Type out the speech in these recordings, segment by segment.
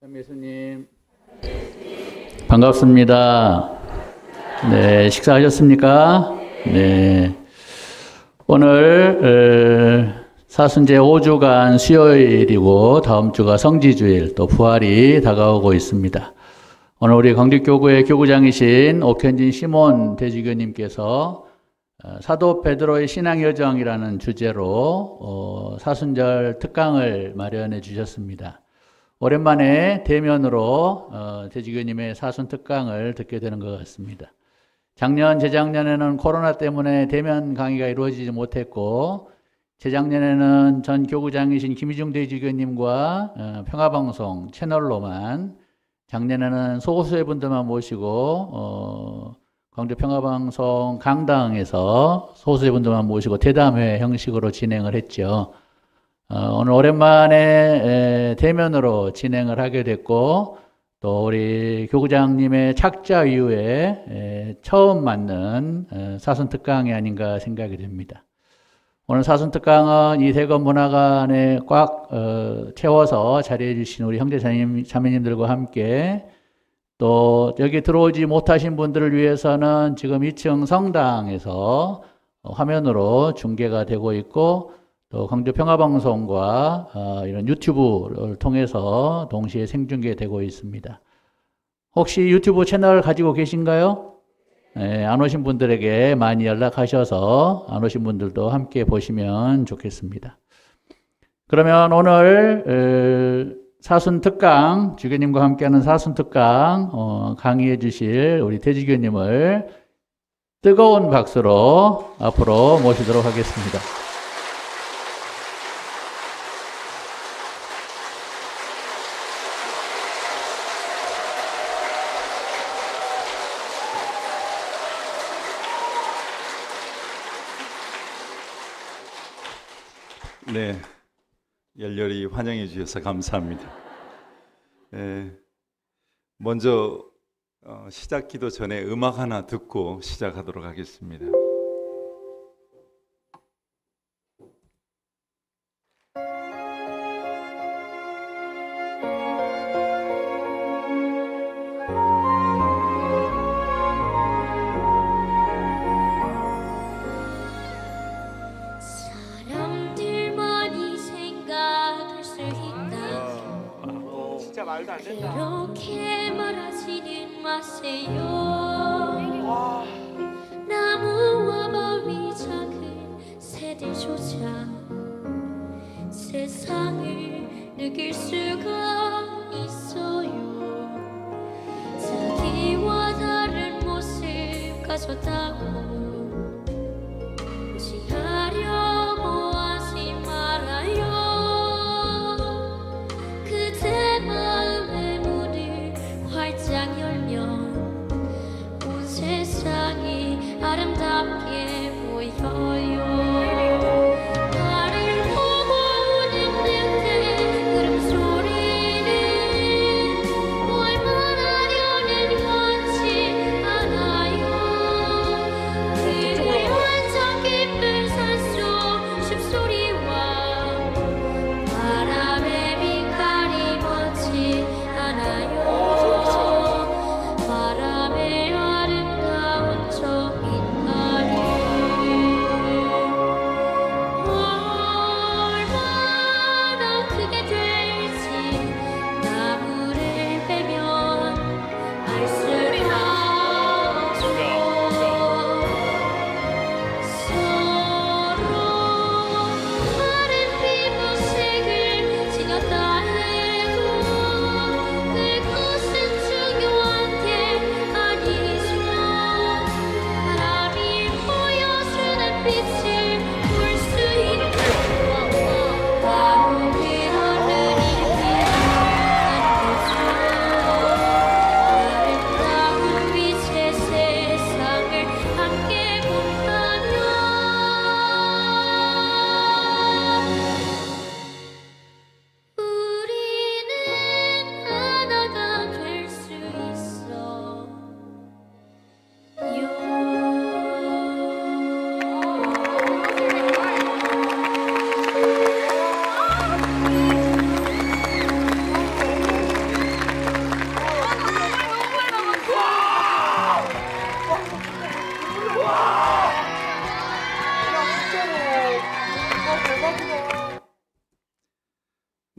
예수님 반갑습니다. 네, 식사하셨습니까? 네. 오늘 사순제 5주간 수요일이고 다음 주가 성지주일 또 부활이 다가오고 있습니다. 오늘 우리 광주교구의 교구장이신 옥현진 시몬 대주교님께서 사도 베드로의 신앙여정이라는 주제로 사순절 특강을 마련해 주셨습니다. 오랜만에 대면으로 대주교님의 사순 특강을 듣게 되는 것 같습니다. 작년, 재작년에는 코로나 때문에 대면 강의가 이루어지지 못했고, 재작년에는 전 교구장이신 김희중 대주교님과 평화방송 채널로만, 작년에는 소수의 분들만 모시고 광주 평화방송 강당에서 소수의 분들만 모시고 대담회 형식으로 진행을 했죠. 오늘 오랜만에 대면으로 진행을 하게 됐고, 또 우리 교구장님의 착자 이후에 처음 맞는 사순 특강이 아닌가 생각이 됩니다. 오늘 사순 특강은 이 대검 문화관에 꽉 채워서 자리해 주신 우리 형제 자매님들과 함께, 또 여기 들어오지 못하신 분들을 위해서는 지금 2층 성당에서 화면으로 중계가 되고 있고, 또 광주 평화방송과 이런 유튜브를 통해서 동시에 생중계되고 있습니다. 혹시 유튜브 채널 가지고 계신가요? 네, 안 오신 분들에게 많이 연락하셔서 안 오신 분들도 함께 보시면 좋겠습니다. 그러면 오늘 사순 특강, 주교님과 함께하는 사순 특강 강의해 주실 우리 대주교님을 뜨거운 박수로 앞으로 모시도록 하겠습니다. 네, 열렬히 환영해 주셔서 감사합니다. 먼저 시작 기도 전에 음악 하나 듣고 시작하도록 하겠습니다. 말도 안 된다. 그렇게 말하지는 마세요. 나무와 바위 작은 새들조차 세상을 느낄 수가 있어요. 자기와 다른 모습 가졌다고 무시하려고 하지 말아요. 그대 마음의 문을 활짝 열면 온 세상이 아름답게 보여요. 나를 보고 우는 듯한 울음소리는 뭘 말하려는 건지 알아요. 그의 완전 깊은 산속 숨소리와 바람에 빛깔이 먼지 않아요. 바람에 아름다운 저 빛깔이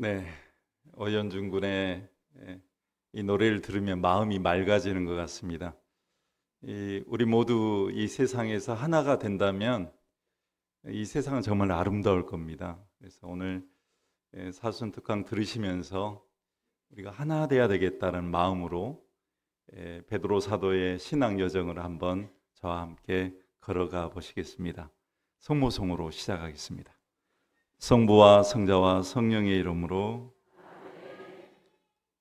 네, 오연준 군의 이 노래를 들으면 마음이 맑아지는 것 같습니다. 우리 모두 이 세상에서 하나가 된다면 이 세상은 정말 아름다울 겁니다. 그래서 오늘 사순특강 들으시면서 우리가 하나 돼야 되겠다는 마음으로 베드로 사도의 신앙 여정을 한번 저와 함께 걸어가 보시겠습니다. 성모송으로 시작하겠습니다. 성부와 성자와 성령의 이름으로.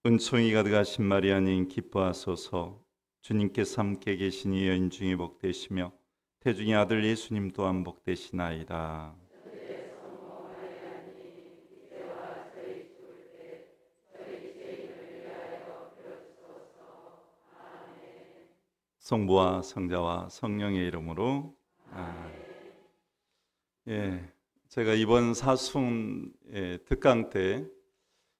은총이 가득하신 마리아님 기뻐하소서. 주님께서 함께 계시니 여인 중에 복되시며 태중의 아들 예수님 또한 복되시나이다. 성부와 성자와 성령의 이름으로. 제가 이번 사순 특강 때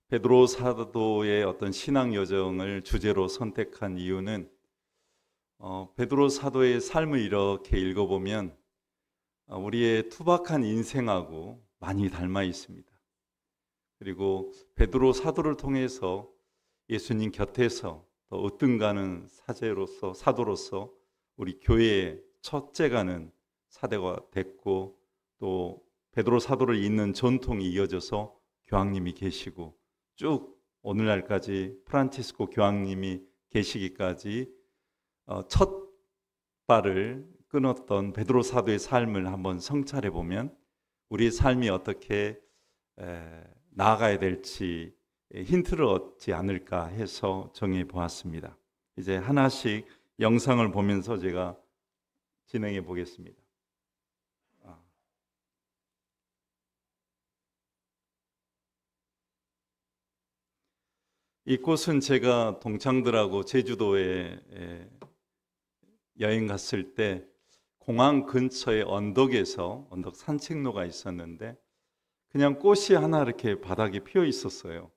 베드로 사도의 어떤 신앙 여정을 주제로 선택한 이유는 베드로 사도의 삶을 이렇게 읽어보면 우리의 투박한 인생하고 많이 닮아 있습니다. 그리고 베드로 사도를 통해서 예수님 곁에서 또 으뜸가는 사도로서 우리 교회의 첫째가는 사도가 됐고, 또 베드로 사도를 잇는 전통이 이어져서 교황님이 계시고 쭉 오늘날까지 프란치스코 교황님이 계시기까지 첫 발을 끊었던 베드로 사도의 삶을 한번 성찰해 보면 우리의 삶이 어떻게 나아가야 될지 힌트를 얻지 않을까 해서 정해 보았습니다. 이제 하나씩 영상을 보면서 제가 진행해 보겠습니다. 이곳은 제가 동창들하고 제주도에 여행 갔을 때 공항 근처의 언덕에서 언덕 산책로가 있었는데 그냥 꽃이 하나 이렇게 바닥에 피어 있었어요.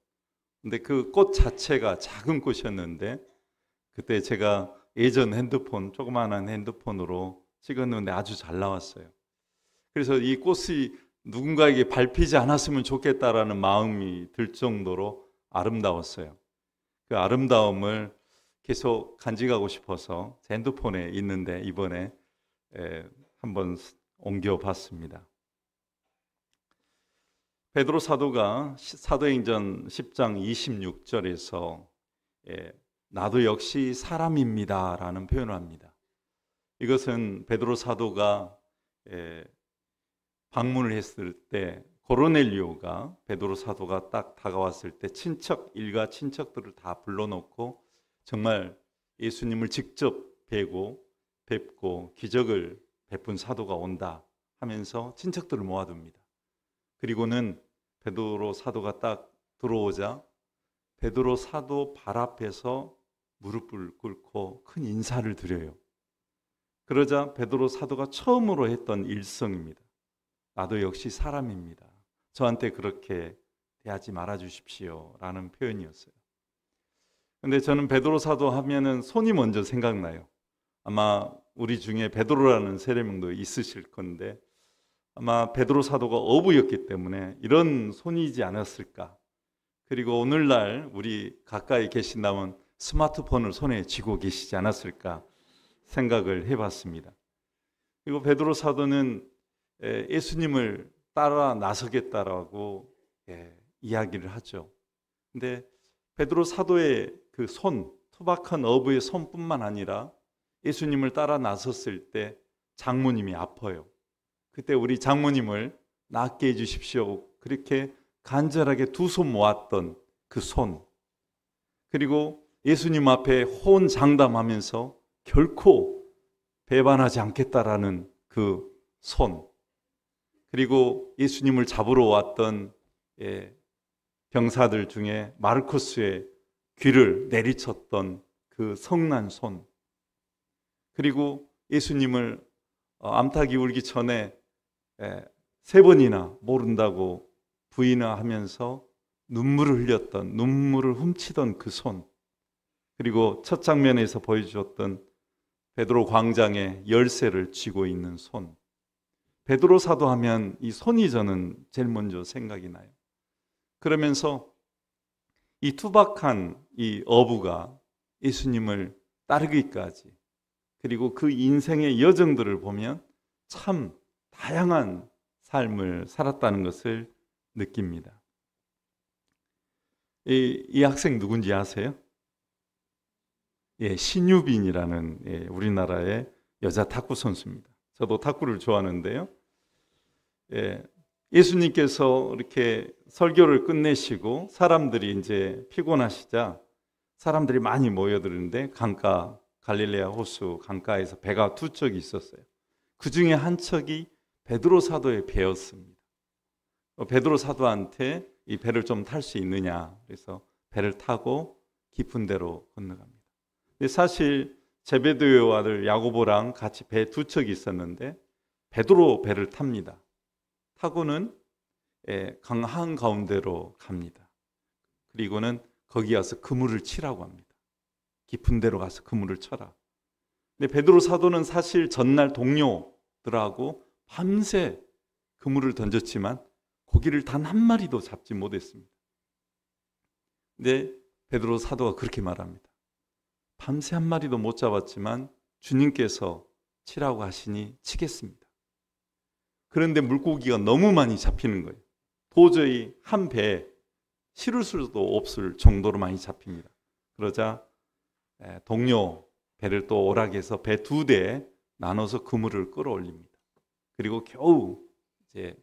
근데 그 꽃 자체가 작은 꽃이었는데 그때 제가 예전 핸드폰, 조그마한 핸드폰으로 찍었는데 아주 잘 나왔어요. 그래서 이 꽃이 누군가에게 밟히지 않았으면 좋겠다라는 마음이 들 정도로 아름다웠어요. 그 아름다움을 계속 간직하고 싶어서 제 핸드폰에 있는데 이번에 한번 옮겨봤습니다. 베드로 사도가 사도행전 10장 26절에서 나도 역시 사람입니다 라는 표현을 합니다. 이것은 베드로 사도가 방문을 했을 때 고르넬리오가 베드로 사도가 딱 다가왔을 때 일가 친척들을 다 불러놓고 정말 예수님을 직접 뵙고 기적을 베푼 사도가 온다 하면서 친척들을 모아둡니다. 그리고는 베드로 사도가 딱 들어오자 베드로 사도 발 앞에서 무릎을 꿇고 큰 인사를 드려요. 그러자 베드로 사도가 처음으로 했던 일성입니다. 나도 역시 사람입니다. 저한테 그렇게 대하지 말아 주십시오 라는 표현이었어요. 근데 저는 베드로 사도 하면은 손이 먼저 생각나요. 아마 우리 중에 베드로라는 세례명도 있으실 건데 아마 베드로 사도가 어부였기 때문에 이런 손이지 않았을까. 그리고 오늘날 우리 가까이 계신다면 스마트폰을 손에 쥐고 계시지 않았을까 생각을 해봤습니다. 그리고 베드로 사도는 예수님을 따라 나서겠다라고 이야기를 하죠. 근데 베드로 사도의 그 손, 투박한 어부의 손뿐만 아니라 예수님을 따라 나섰을 때 장모님이 아파요. 그때 우리 장모님을 낫게 해주십시오. 그렇게 간절하게 두 손 모았던 그 손. 그리고 예수님 앞에 호언장담하면서 결코 배반하지 않겠다라는 그 손. 그리고 예수님을 잡으러 왔던 병사들 중에 마르코스의 귀를 내리쳤던 그 성난 손. 그리고 예수님을 암탉이 울기 전에 3번이나 모른다고 부인하면서 눈물을 흘렸던, 눈물을 훔치던 그 손. 그리고 첫 장면에서 보여주었던 베드로 광장에 열쇠를 쥐고 있는 손. 베드로 사도 하면 이 손이 저는 제일 먼저 생각이 나요. 그러면서 이 투박한 이 어부가 예수님을 따르기까지, 그리고 그 인생의 여정들을 보면 참 다양한 삶을 살았다는 것을 느낍니다. 이 학생 누군지 아세요? 예, 신유빈이라는, 예, 우리나라의 여자 탁구 선수입니다. 저도 탁구를 좋아하는데요. 예, 예수님께서 이렇게 설교를 끝내시고 사람들이 이제 피곤하시자 사람들이 많이 모여드는데 강가, 갈릴레아 호수 강가에서 배가 두 척이 있었어요. 그 중에 한 척이 베드로 사도의 배였습니다. 베드로 사도한테 이 배를 좀 탈 수 있느냐, 그래서 배를 타고 깊은 데로 건너갑니다. 근데 사실 제베데오의 아들 야고보랑 같이 배 두 척이 있었는데 베드로 배를 탑니다. 타고는 강 한가운데로 갑니다. 그리고는 거기 가서 그물을 치라고 합니다. 깊은 데로 가서 그물을 쳐라. 근데 베드로 사도는 사실 전날 동료들하고 밤새 그물을 던졌지만 고기를 단 한 마리도 잡지 못했습니다. 근데 베드로 사도가 그렇게 말합니다. 밤새 한 마리도 못 잡았지만 주님께서 치라고 하시니 치겠습니다. 그런데 물고기가 너무 많이 잡히는 거예요. 도저히 한 배에 실을 수도 없을 정도로 많이 잡힙니다. 그러자 동료 배를 또 오락해서 배 두 대에 나눠서 그물을 끌어올립니다. 그리고 겨우 이제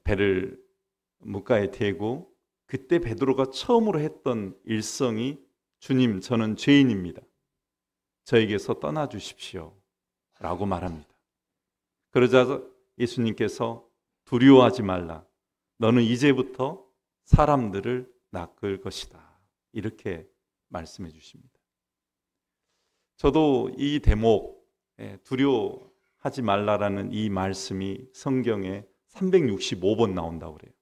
배를 물가에 대고, 그때 베드로가 처음으로 했던 일성이 주님, 저는 죄인입니다. 저에게서 떠나 주십시오 라고 말합니다. 그러자 예수님께서 두려워하지 말라. 너는 이제부터 사람들을 낚을 것이다. 이렇게 말씀해 주십니다. 저도 이 대목, 두려워하지 말라라는 이 말씀이 성경에 365번 나온다고 그래요.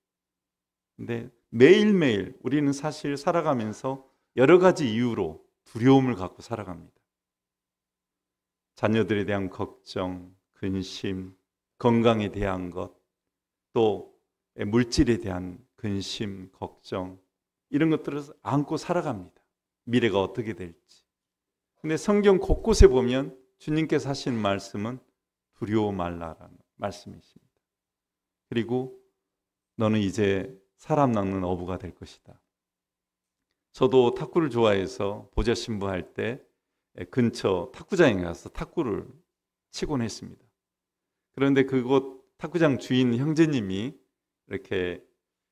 근데 매일매일 우리는 사실 살아가면서 여러 가지 이유로 두려움을 갖고 살아갑니다. 자녀들에 대한 걱정, 근심, 건강에 대한 것, 또 물질에 대한 근심, 걱정, 이런 것들을 안고 살아갑니다. 미래가 어떻게 될지. 근데 성경 곳곳에 보면 주님께서 하신 말씀은 두려워 말라라는 말씀이십니다. 그리고 너는 이제 사람 낚는 어부가 될 것이다. 저도 탁구를 좋아해서 보좌 신부할 때 근처 탁구장에 가서 탁구를 치곤 했습니다. 그런데 그곳 탁구장 주인 형제님이 이렇게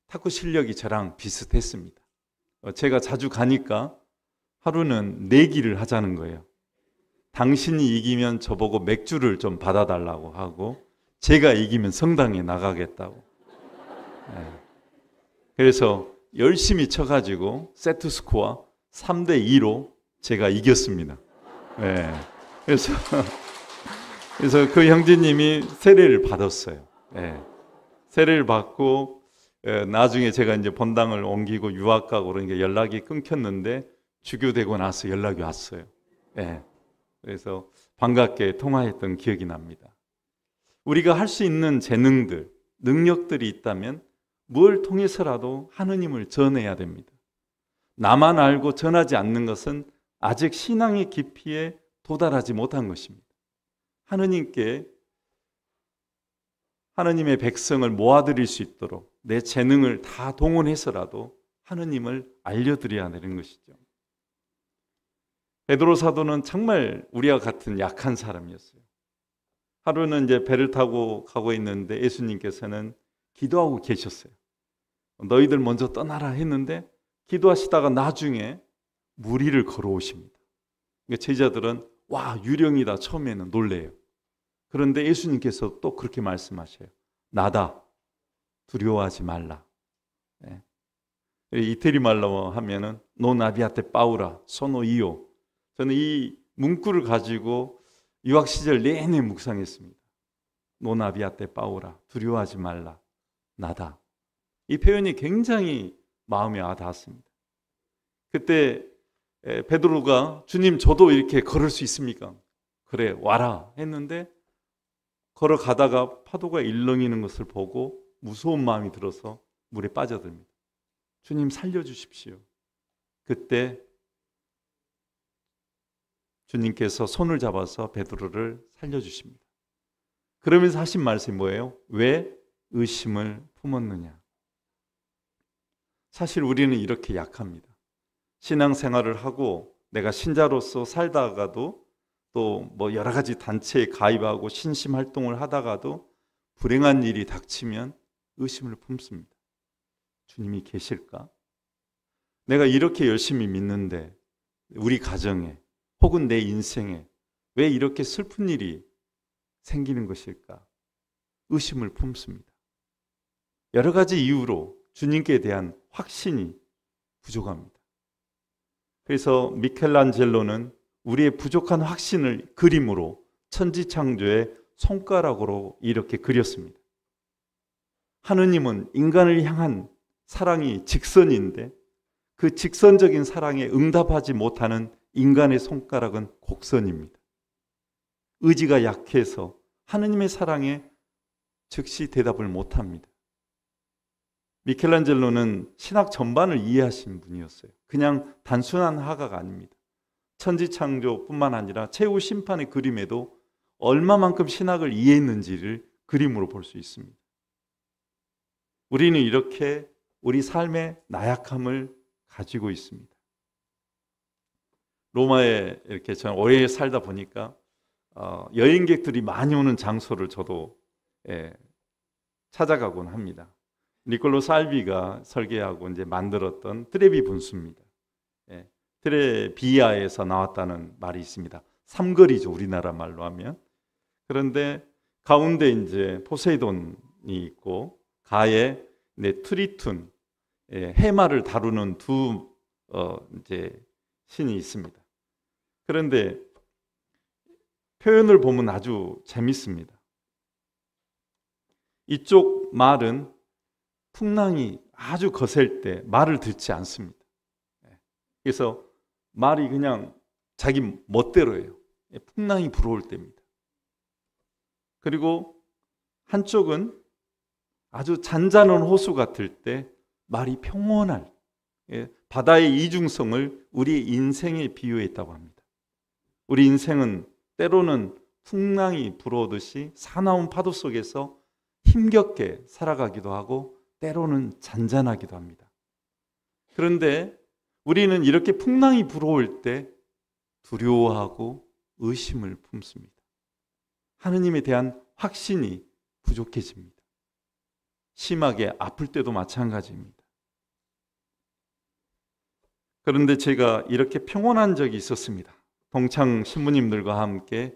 탁구 실력이 저랑 비슷했습니다. 제가 자주 가니까 하루는 내기를 하자는 거예요. 당신이 이기면 저보고 맥주를 좀 받아달라고 하고, 제가 이기면 성당에 나가겠다고. 그래서 열심히 쳐가지고 세트 스코어 3대2로 제가 이겼습니다. 그래서 그 형제님이 세례를 받았어요. 세례를 받고 나중에 제가 이제 본당을 옮기고 유학 가고 그러니까 연락이 끊겼는데 주교되고 나서 연락이 왔어요. 그래서 반갑게 통화했던 기억이 납니다. 우리가 할 수 있는 재능들, 능력들이 있다면 뭘 통해서라도 하느님을 전해야 됩니다. 나만 알고 전하지 않는 것은 아직 신앙의 깊이에 도달하지 못한 것입니다. 하느님의 백성을 모아드릴 수 있도록 내 재능을 다 동원해서라도 하느님을 알려드려야 되는 것이죠. 베드로 사도는 정말 우리와 같은 약한 사람이었어요. 하루는 이제 배를 타고 가고 있는데 예수님께서는 기도하고 계셨어요. 너희들 먼저 떠나라 했는데 기도하시다가 나중에 물 위를 걸어오십니다. 그러니까 제자들은 와, 유령이다 처음에는 놀래요. 그런데 예수님께서 또 그렇게 말씀하셔요. 나다, 두려워하지 말라. 이태리 말로 하면은 논 아비아테 파우라 소노 이오. 저는 이 문구를 가지고 유학 시절 내내 묵상했습니다. 논 아비아테 파우라, 두려워하지 말라, 나다. 이 표현이 굉장히 마음에 와 닿았습니다. 그때 베드로가 주님 저도 이렇게 걸을 수 있습니까? 그래 와라 했는데 걸어가다가 파도가 일렁이는 것을 보고 무서운 마음이 들어서 물에 빠져듭니다. 주님 살려주십시오. 그때 주님께서 손을 잡아서 베드로를 살려주십니다. 그러면서 하신 말씀이 뭐예요? 왜 의심을 품었느냐? 사실 우리는 이렇게 약합니다. 신앙생활을 하고 내가 신자로서 살다가도 또 뭐 여러 가지 단체에 가입하고 신심 활동을 하다가도 불행한 일이 닥치면 의심을 품습니다. 주님이 계실까? 내가 이렇게 열심히 믿는데 우리 가정에 혹은 내 인생에 왜 이렇게 슬픈 일이 생기는 것일까? 의심을 품습니다. 여러 가지 이유로 주님께 대한 확신이 부족합니다. 그래서 미켈란젤로는 우리의 부족한 확신을 그림으로 천지창조의 손가락으로 이렇게 그렸습니다. 하느님은 인간을 향한 사랑이 직선인데 그 직선적인 사랑에 응답하지 못하는 인간의 손가락은 곡선입니다. 의지가 약해서 하느님의 사랑에 즉시 대답을 못합니다. 미켈란젤로는 신학 전반을 이해하신 분이었어요. 그냥 단순한 화가가 아닙니다. 천지창조뿐만 아니라 최후 심판의 그림에도 얼마만큼 신학을 이해했는지를 그림으로 볼 수 있습니다. 우리는 이렇게 우리 삶의 나약함을 가지고 있습니다. 로마에 이렇게 저는 오래 살다 보니까 여행객들이 많이 오는 장소를 저도 찾아가곤 합니다. 니콜로 살비가 설계하고 이제 만들었던 트레비 분수입니다. 트레비아에서 나왔다는 말이 있습니다. 삼거리죠, 우리나라 말로 하면. 그런데 가운데 이제 포세이돈이 있고 가에 트리툰, 해마를 다루는 두 이제 신이 있습니다. 그런데 표현을 보면 아주 재밌습니다. 이쪽 말은 풍랑이 아주 거셀 때 말을 듣지 않습니다. 그래서 말이 그냥 자기 멋대로 해요. 풍랑이 불어올 때입니다. 그리고 한쪽은 아주 잔잔한 호수 같을 때 말이 평온할, 바다의 이중성을 우리 인생에 비유했다고 합니다. 우리 인생은 때로는 풍랑이 불어오듯이 사나운 파도 속에서 힘겹게 살아가기도 하고 때로는 잔잔하기도 합니다. 그런데 우리는 이렇게 풍랑이 불어올 때 두려워하고 의심을 품습니다. 하느님에 대한 확신이 부족해집니다. 심하게 아플 때도 마찬가지입니다. 그런데 제가 이렇게 평온한 적이 있었습니다. 동창 신부님들과 함께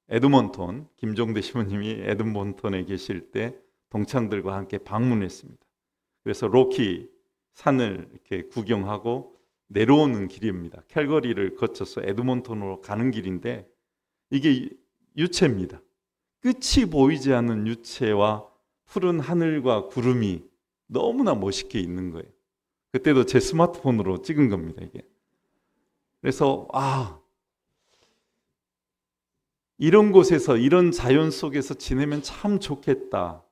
에드몬톤, 김종대 신부님이 에드몬톤에 계실 때 동창들과 함께 방문했습니다. 그래서 로키 산을 이렇게 구경하고 내려오는 길입니다. 캘거리를 거쳐서 에드몬톤으로 가는 길인데 이게 유채입니다. 끝이 보이지 않는 유채와 푸른 하늘과 구름이 너무나 멋있게 있는 거예요. 그때도 제 스마트폰으로 찍은 겁니다, 이게. 그래서 이런 곳에서 이런 자연 속에서 지내면 참 좋겠다.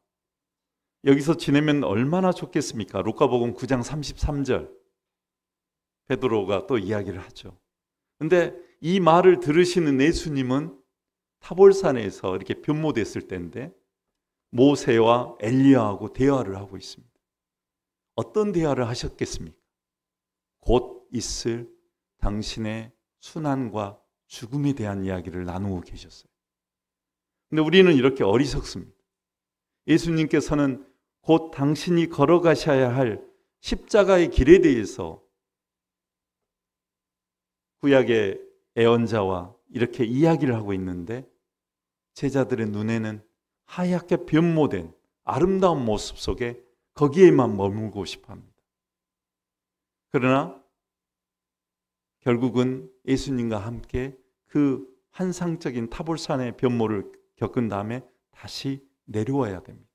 여기서 지내면 얼마나 좋겠습니까? 루카복음 9장 33절 베드로가 또 이야기를 하죠. 근데 이 말을 들으시는 예수님은 타볼산에서 이렇게 변모됐을 때인데 모세와 엘리야하고 대화를 하고 있습니다. 어떤 대화를 하셨겠습니까? 곧 있을 당신의 순환과 죽음에 대한 이야기를 나누고 계셨어요. 근데 우리는 이렇게 어리석습니다. 예수님께서는 곧 당신이 걸어가셔야 할 십자가의 길에 대해서 구약의 예언자와 이렇게 이야기를 하고 있는데 제자들의 눈에는 하얗게 변모된 아름다운 모습 속에 거기에만 머물고 싶어 합니다. 그러나 결국은 예수님과 함께 그 환상적인 타볼산의 변모를 겪은 다음에 다시 내려와야 됩니다.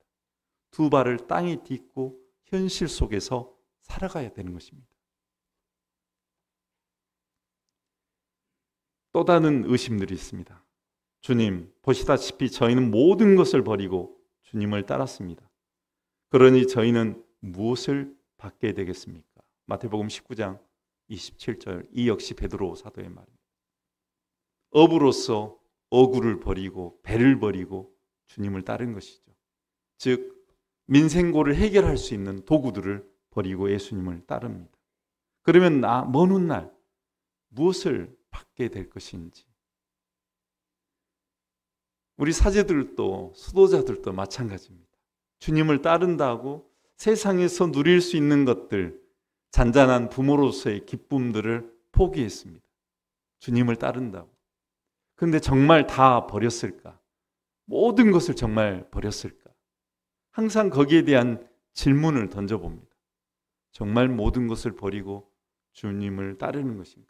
두 발을 땅에 딛고 현실 속에서 살아가야 되는 것입니다. 또 다른 의심들이 있습니다. 주님, 보시다시피 저희는 모든 것을 버리고 주님을 따랐습니다. 그러니 저희는 무엇을 받게 되겠습니까? 마태복음 19장 27절. 이 역시 베드로 사도의 말입니다. 업으로서 어구를 버리고 배를 버리고 주님을 따른 것이죠. 즉 민생고를 해결할 수 있는 도구들을 버리고 예수님을 따릅니다. 그러면 먼 훗날 무엇을 받게 될 것인지. 우리 사제들도 수도자들도 마찬가지입니다. 주님을 따른다고 세상에서 누릴 수 있는 것들, 잔잔한 부모로서의 기쁨들을 포기했습니다. 주님을 따른다고. 그런데 정말 다 버렸을까? 모든 것을 정말 버렸을까? 항상 거기에 대한 질문을 던져봅니다. 정말 모든 것을 버리고 주님을 따르는 것인가?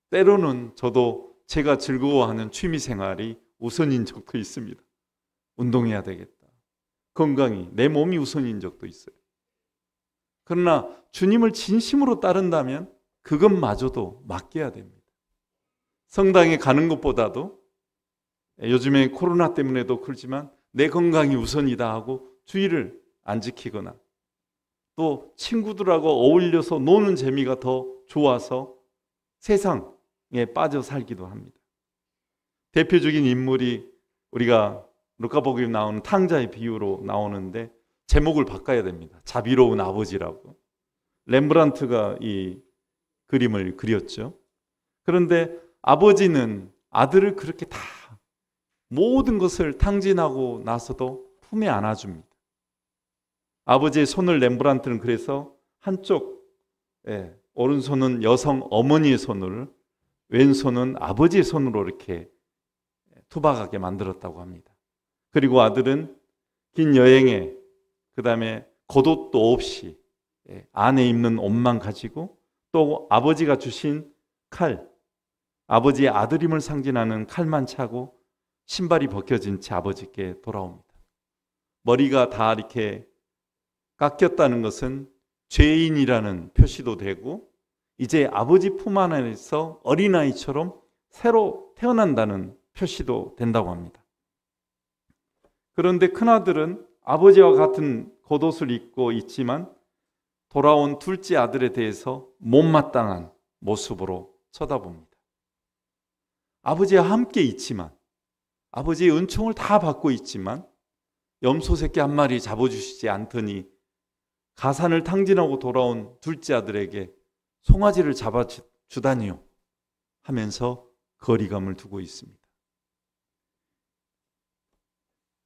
때로는 저도 제가 즐거워하는 취미생활이 우선인 적도 있습니다. 운동해야 되겠다. 건강이, 내 몸이 우선인 적도 있어요. 그러나 주님을 진심으로 따른다면 그것마저도 맡겨야 됩니다. 성당에 가는 것보다도 요즘에 코로나 때문에도 그렇지만 내 건강이 우선이다 하고 주의를 안 지키거나 또 친구들하고 어울려서 노는 재미가 더 좋아서 세상에 빠져 살기도 합니다. 대표적인 인물이 우리가 루카복음에 나오는 탕자의 비유로 나오는데 제목을 바꿔야 됩니다. 자비로운 아버지라고. 렘브란트가 이 그림을 그렸죠. 그런데 아버지는 아들을 그렇게 다 모든 것을 탕진하고 나서도 품에 안아줍니다. 아버지의 손을 렘브란트는 그래서 한쪽 오른손은 여성 어머니의 손을, 왼손은 아버지의 손으로 이렇게 투박하게 만들었다고 합니다. 그리고 아들은 긴 여행에 그 다음에 겉옷도 없이 안에 입는 옷만 가지고 또 아버지가 주신 칼, 아버지의 아들임을 상징하는 칼만 차고 신발이 벗겨진 채 아버지께 돌아옵니다. 머리가 다 이렇게 깎였다는 것은 죄인이라는 표시도 되고 이제 아버지 품 안에서 어린아이처럼 새로 태어난다는 표시도 된다고 합니다. 그런데 큰아들은 아버지와 같은 겉옷을 입고 있지만 돌아온 둘째 아들에 대해서 못마땅한 모습으로 쳐다봅니다. 아버지와 함께 있지만 아버지의 은총을 다 받고 있지만 염소 새끼 한 마리 잡아주시지 않더니 가산을 탕진하고 돌아온 둘째 아들에게 송아지를 잡아주다니요 하면서 거리감을 두고 있습니다.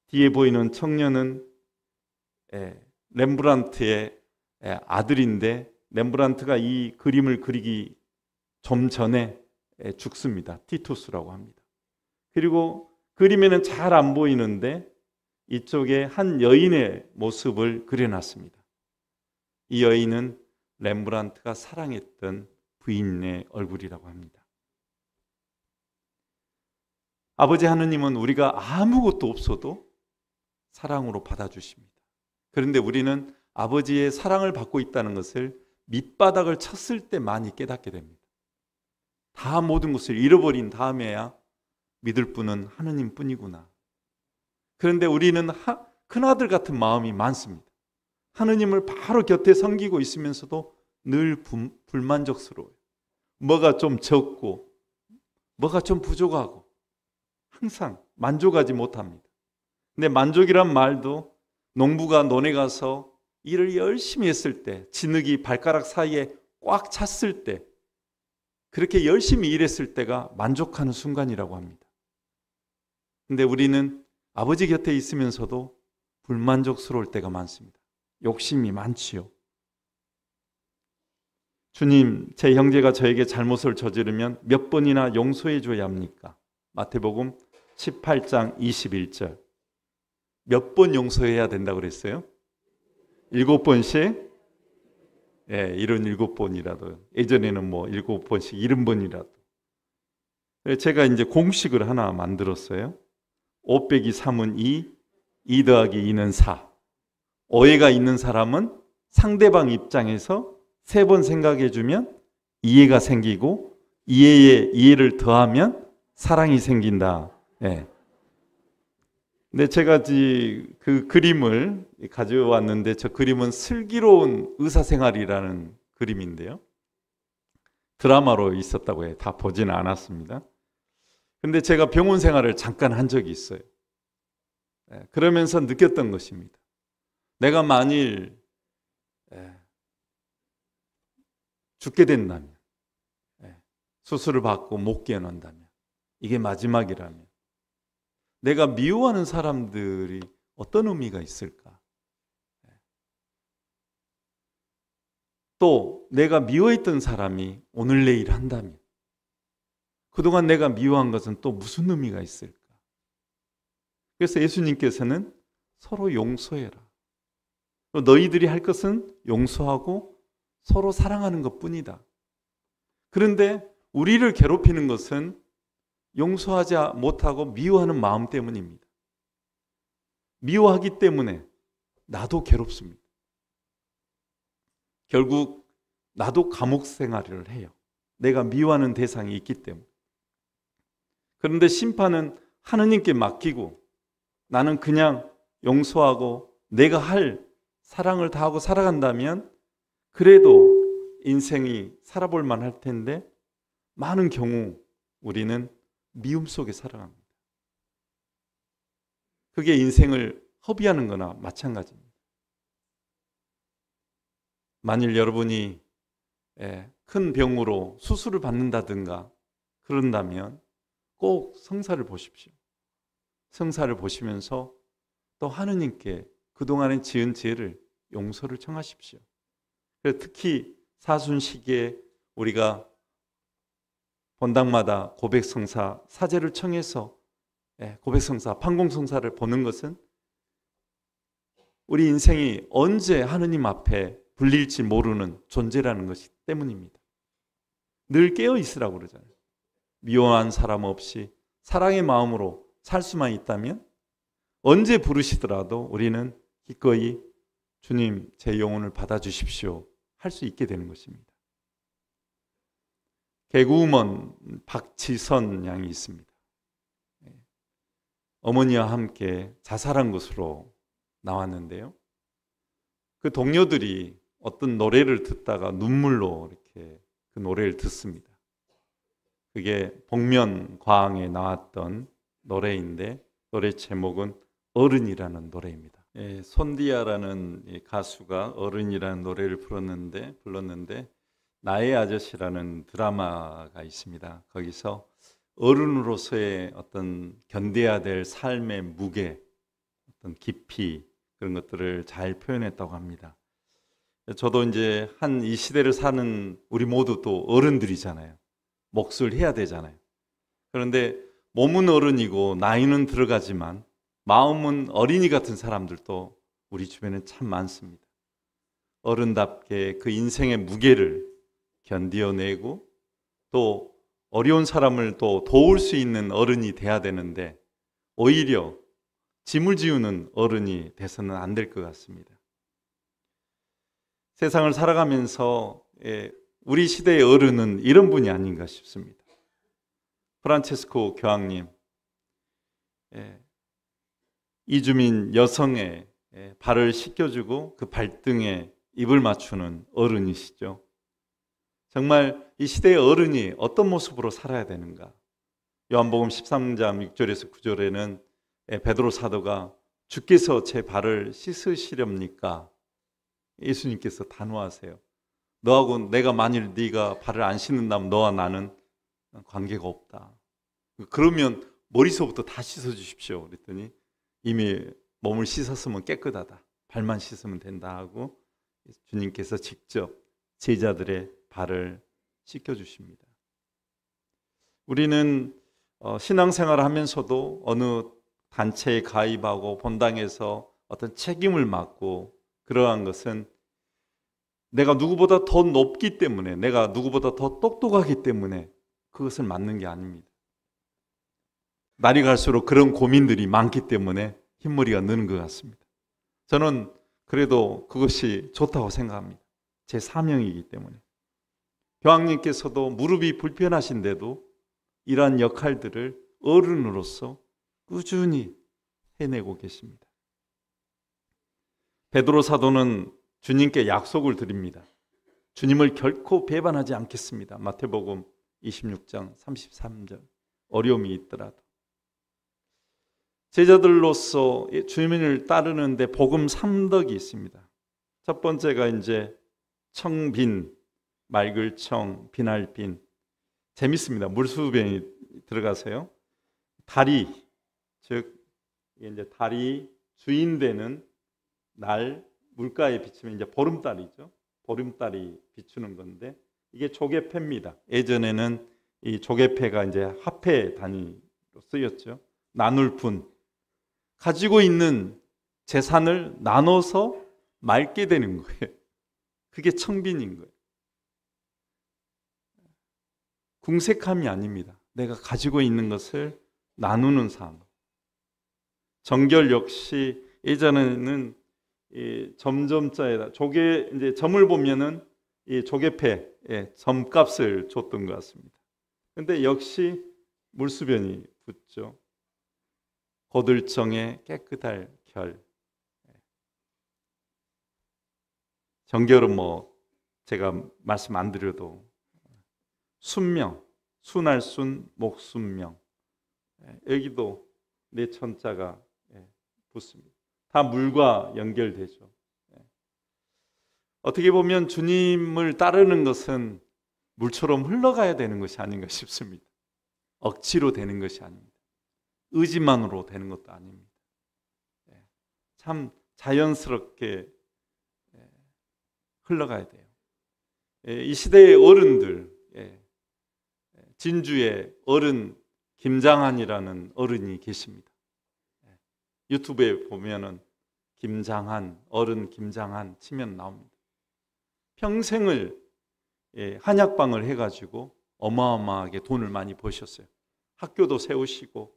뒤에 보이는 청년은 렘브란트의 아들인데 렘브란트가 이 그림을 그리기 좀 전에 죽습니다. 티투스라고 합니다. 그리고 그림에는 잘 안 보이는데 이쪽에 한 여인의 모습을 그려놨습니다. 이 여인은 렘브란트가 사랑했던 부인의 얼굴이라고 합니다. 아버지 하느님은 우리가 아무것도 없어도 사랑으로 받아주십니다. 그런데 우리는 아버지의 사랑을 받고 있다는 것을 밑바닥을 쳤을 때 많이 깨닫게 됩니다. 다 모든 것을 잃어버린 다음에야 믿을 분은 하느님 뿐이구나. 그런데 우리는 큰아들 같은 마음이 많습니다. 하느님을 바로 곁에 섬기고 있으면서도 늘 불만족스러워요. 뭐가 좀 적고 뭐가 좀 부족하고 항상 만족하지 못합니다. 근데 만족이란 말도 농부가 논에 가서 일을 열심히 했을 때, 진흙이 발가락 사이에 꽉 찼을 때, 그렇게 열심히 일했을 때가 만족하는 순간이라고 합니다. 근데 우리는 아버지 곁에 있으면서도 불만족스러울 때가 많습니다. 욕심이 많지요. 주님, 제 형제가 저에게 잘못을 저지르면 몇 번이나 용서해 줘야 합니까? 마태복음 18장 21절. 몇 번 용서해야 된다고 그랬어요? 7번씩? 77번이라도. 예전에는 7번씩, 70번이라도. 제가 이제 공식을 하나 만들었어요. 5 빼기 3은 2, 2 더하기 2는 4. 오해가 있는 사람은 상대방 입장에서 3번 생각해 주면 이해가 생기고 이해에 이해를 더하면 사랑이 생긴다. 근데 제가 그 그림을 가져왔는데, 저 그림은 슬기로운 의사생활이라는 그림인데요. 드라마로 있었다고 해요. 다 보지는 않았습니다. 근데 제가 병원 생활을 잠깐 한 적이 있어요. 그러면서 느꼈던 것입니다. 내가 만일 죽게 된다면, 수술을 받고 못 깨어난다면, 이게 마지막이라면 내가 미워하는 사람들이 어떤 의미가 있을까? 또 내가 미워했던 사람이 오늘 내일 한다면, 그동안 내가 미워한 것은 또 무슨 의미가 있을까? 그래서 예수님께서는 서로 용서해라. 너희들이 할 것은 용서하고 서로 사랑하는 것뿐이다. 그런데 우리를 괴롭히는 것은 용서하지 못하고 미워하는 마음 때문입니다. 미워하기 때문에 나도 괴롭습니다. 결국 나도 감옥 생활을 해요. 내가 미워하는 대상이 있기 때문에. 그런데 심판은 하느님께 맡기고 나는 그냥 용서하고 내가 할 사랑을 다하고 살아간다면 그래도 인생이 살아볼 만할 텐데, 많은 경우 우리는 미움 속에 살아갑니다. 그게 인생을 허비하는 거나 마찬가지입니다. 만일 여러분이 큰 병으로 수술을 받는다든가 그런다면 꼭 성사를 보십시오. 성사를 보시면서 또 하느님께 그동안에 지은 죄를 용서를 청하십시오. 특히 사순시기에 우리가 본당마다 고백성사 사제를 청해서 고백성사, 판공성사를 보는 것은 우리 인생이 언제 하느님 앞에 불릴지 모르는 존재라는 것이 때문입니다. 늘 깨어 있으라고 그러잖아요. 미워한 사람 없이 사랑의 마음으로 살 수만 있다면 언제 부르시더라도 우리는 기꺼이 주님 제 영혼을 받아주십시오 할 수 있게 되는 것입니다. 개그우먼 박지선 양이 있습니다. 어머니와 함께 자살한 것으로 나왔는데요. 그 동료들이 어떤 노래를 듣다가 눈물로 이렇게 그 노래를 듣습니다. 그게 복면가왕에 나왔던 노래인데 노래 제목은 어른이라는 노래입니다. 손디아라는 가수가 어른이라는 노래를 불렀는데 나의 아저씨라는 드라마가 있습니다. 거기서 어른으로서의 어떤 견뎌야 될 삶의 무게, 어떤 깊이, 그런 것들을 잘 표현했다고 합니다. 저도 이제 이 시대를 사는 우리 모두 또 어른들이잖아요. 몫을 해야 되잖아요. 그런데 몸은 어른이고 나이는 들어가지만 마음은 어린이 같은 사람들도 우리 주변에 참 많습니다. 어른답게 그 인생의 무게를 견디어내고 또 어려운 사람을 또 도울 수 있는 어른이 돼야 되는데 오히려 짐을 지우는 어른이 돼서는 안 될 것 같습니다. 세상을 살아가면서 우리 시대의 어른은 이런 분이 아닌가 싶습니다. 프란체스코 교황님, 이주민 여성의 발을 씻겨주고 그 발등에 입을 맞추는 어른이시죠. 정말 이 시대의 어른이 어떤 모습으로 살아야 되는가? 요한복음 13장 6절에서 9절에는 베드로 사도가 주께서 제 발을 씻으시렵니까? 예수님께서 단호하세요. 너하고 내가 만일 네가 발을 안 씻는다면 너와 나는 관계가 없다. 그러면 머리서부터 다 씻어주십시오. 그랬더니 이미 몸을 씻었으면 깨끗하다. 발만 씻으면 된다 하고 주님께서 직접 제자들의 발을 씻겨주십니다. 우리는 신앙생활을 하면서도 어느 단체에 가입하고 본당에서 어떤 책임을 맡고 그러한 것은 내가 누구보다 더 높기 때문에, 내가 누구보다 더 똑똑하기 때문에 그것을 맡는 게 아닙니다. 날이 갈수록 그런 고민들이 많기 때문에 흰머리가 느는 것 같습니다. 저는 그래도 그것이 좋다고 생각합니다. 제 사명이기 때문에. 교황님께서도 무릎이 불편하신데도 이러한 역할들을 어른으로서 꾸준히 해내고 계십니다. 베드로 사도는 주님께 약속을 드립니다. 주님을 결코 배반하지 않겠습니다. 마태복음 26장 33절. 어려움이 있더라도. 제자들로서 주님을 따르는데 복음 3덕이 있습니다. 첫 번째가 이제 청빈, 맑을 청, 비날 빈. 재밌습니다. 물수변이 들어가세요. 달이, 즉 이제 달이 주인 되는 날 물가에 비치면 이제 보름달이죠. 보름달이 비추는 건데 이게 조개패입니다. 예전에는 이 조개패가 이제 화폐 단위로 쓰였죠. 나눌 분. 가지고 있는 재산을 나눠서 맑게 되는 거예요. 그게 청빈인 거예요. 궁색함이 아닙니다. 내가 가지고 있는 것을 나누는 삶. 정결 역시 예전에는 이 점점자에다 조개 이제 점을 보면은 이 조개패에 점값을 줬던 것 같습니다. 근데 역시 물수변이 붙죠. 고들정에 깨끗할 결. 정결은 뭐 제가 말씀 안 드려도 순명, 순할 순, 목순명. 여기도 네 천자가 붙습니다. 다 물과 연결되죠. 어떻게 보면 주님을 따르는 것은 물처럼 흘러가야 되는 것이 아닌가 싶습니다. 억지로 되는 것이 아닙니다. 의지만으로 되는 것도 아닙니다. 참 자연스럽게 흘러가야 돼요. 이 시대의 어른들, 진주의 어른 김장한이라는 어른이 계십니다. 유튜브에 보면은 김장한, 어른 김장한 치면 나옵니다. 평생을 한약방을 해가지고 어마어마하게 돈을 많이 버셨어요. 학교도 세우시고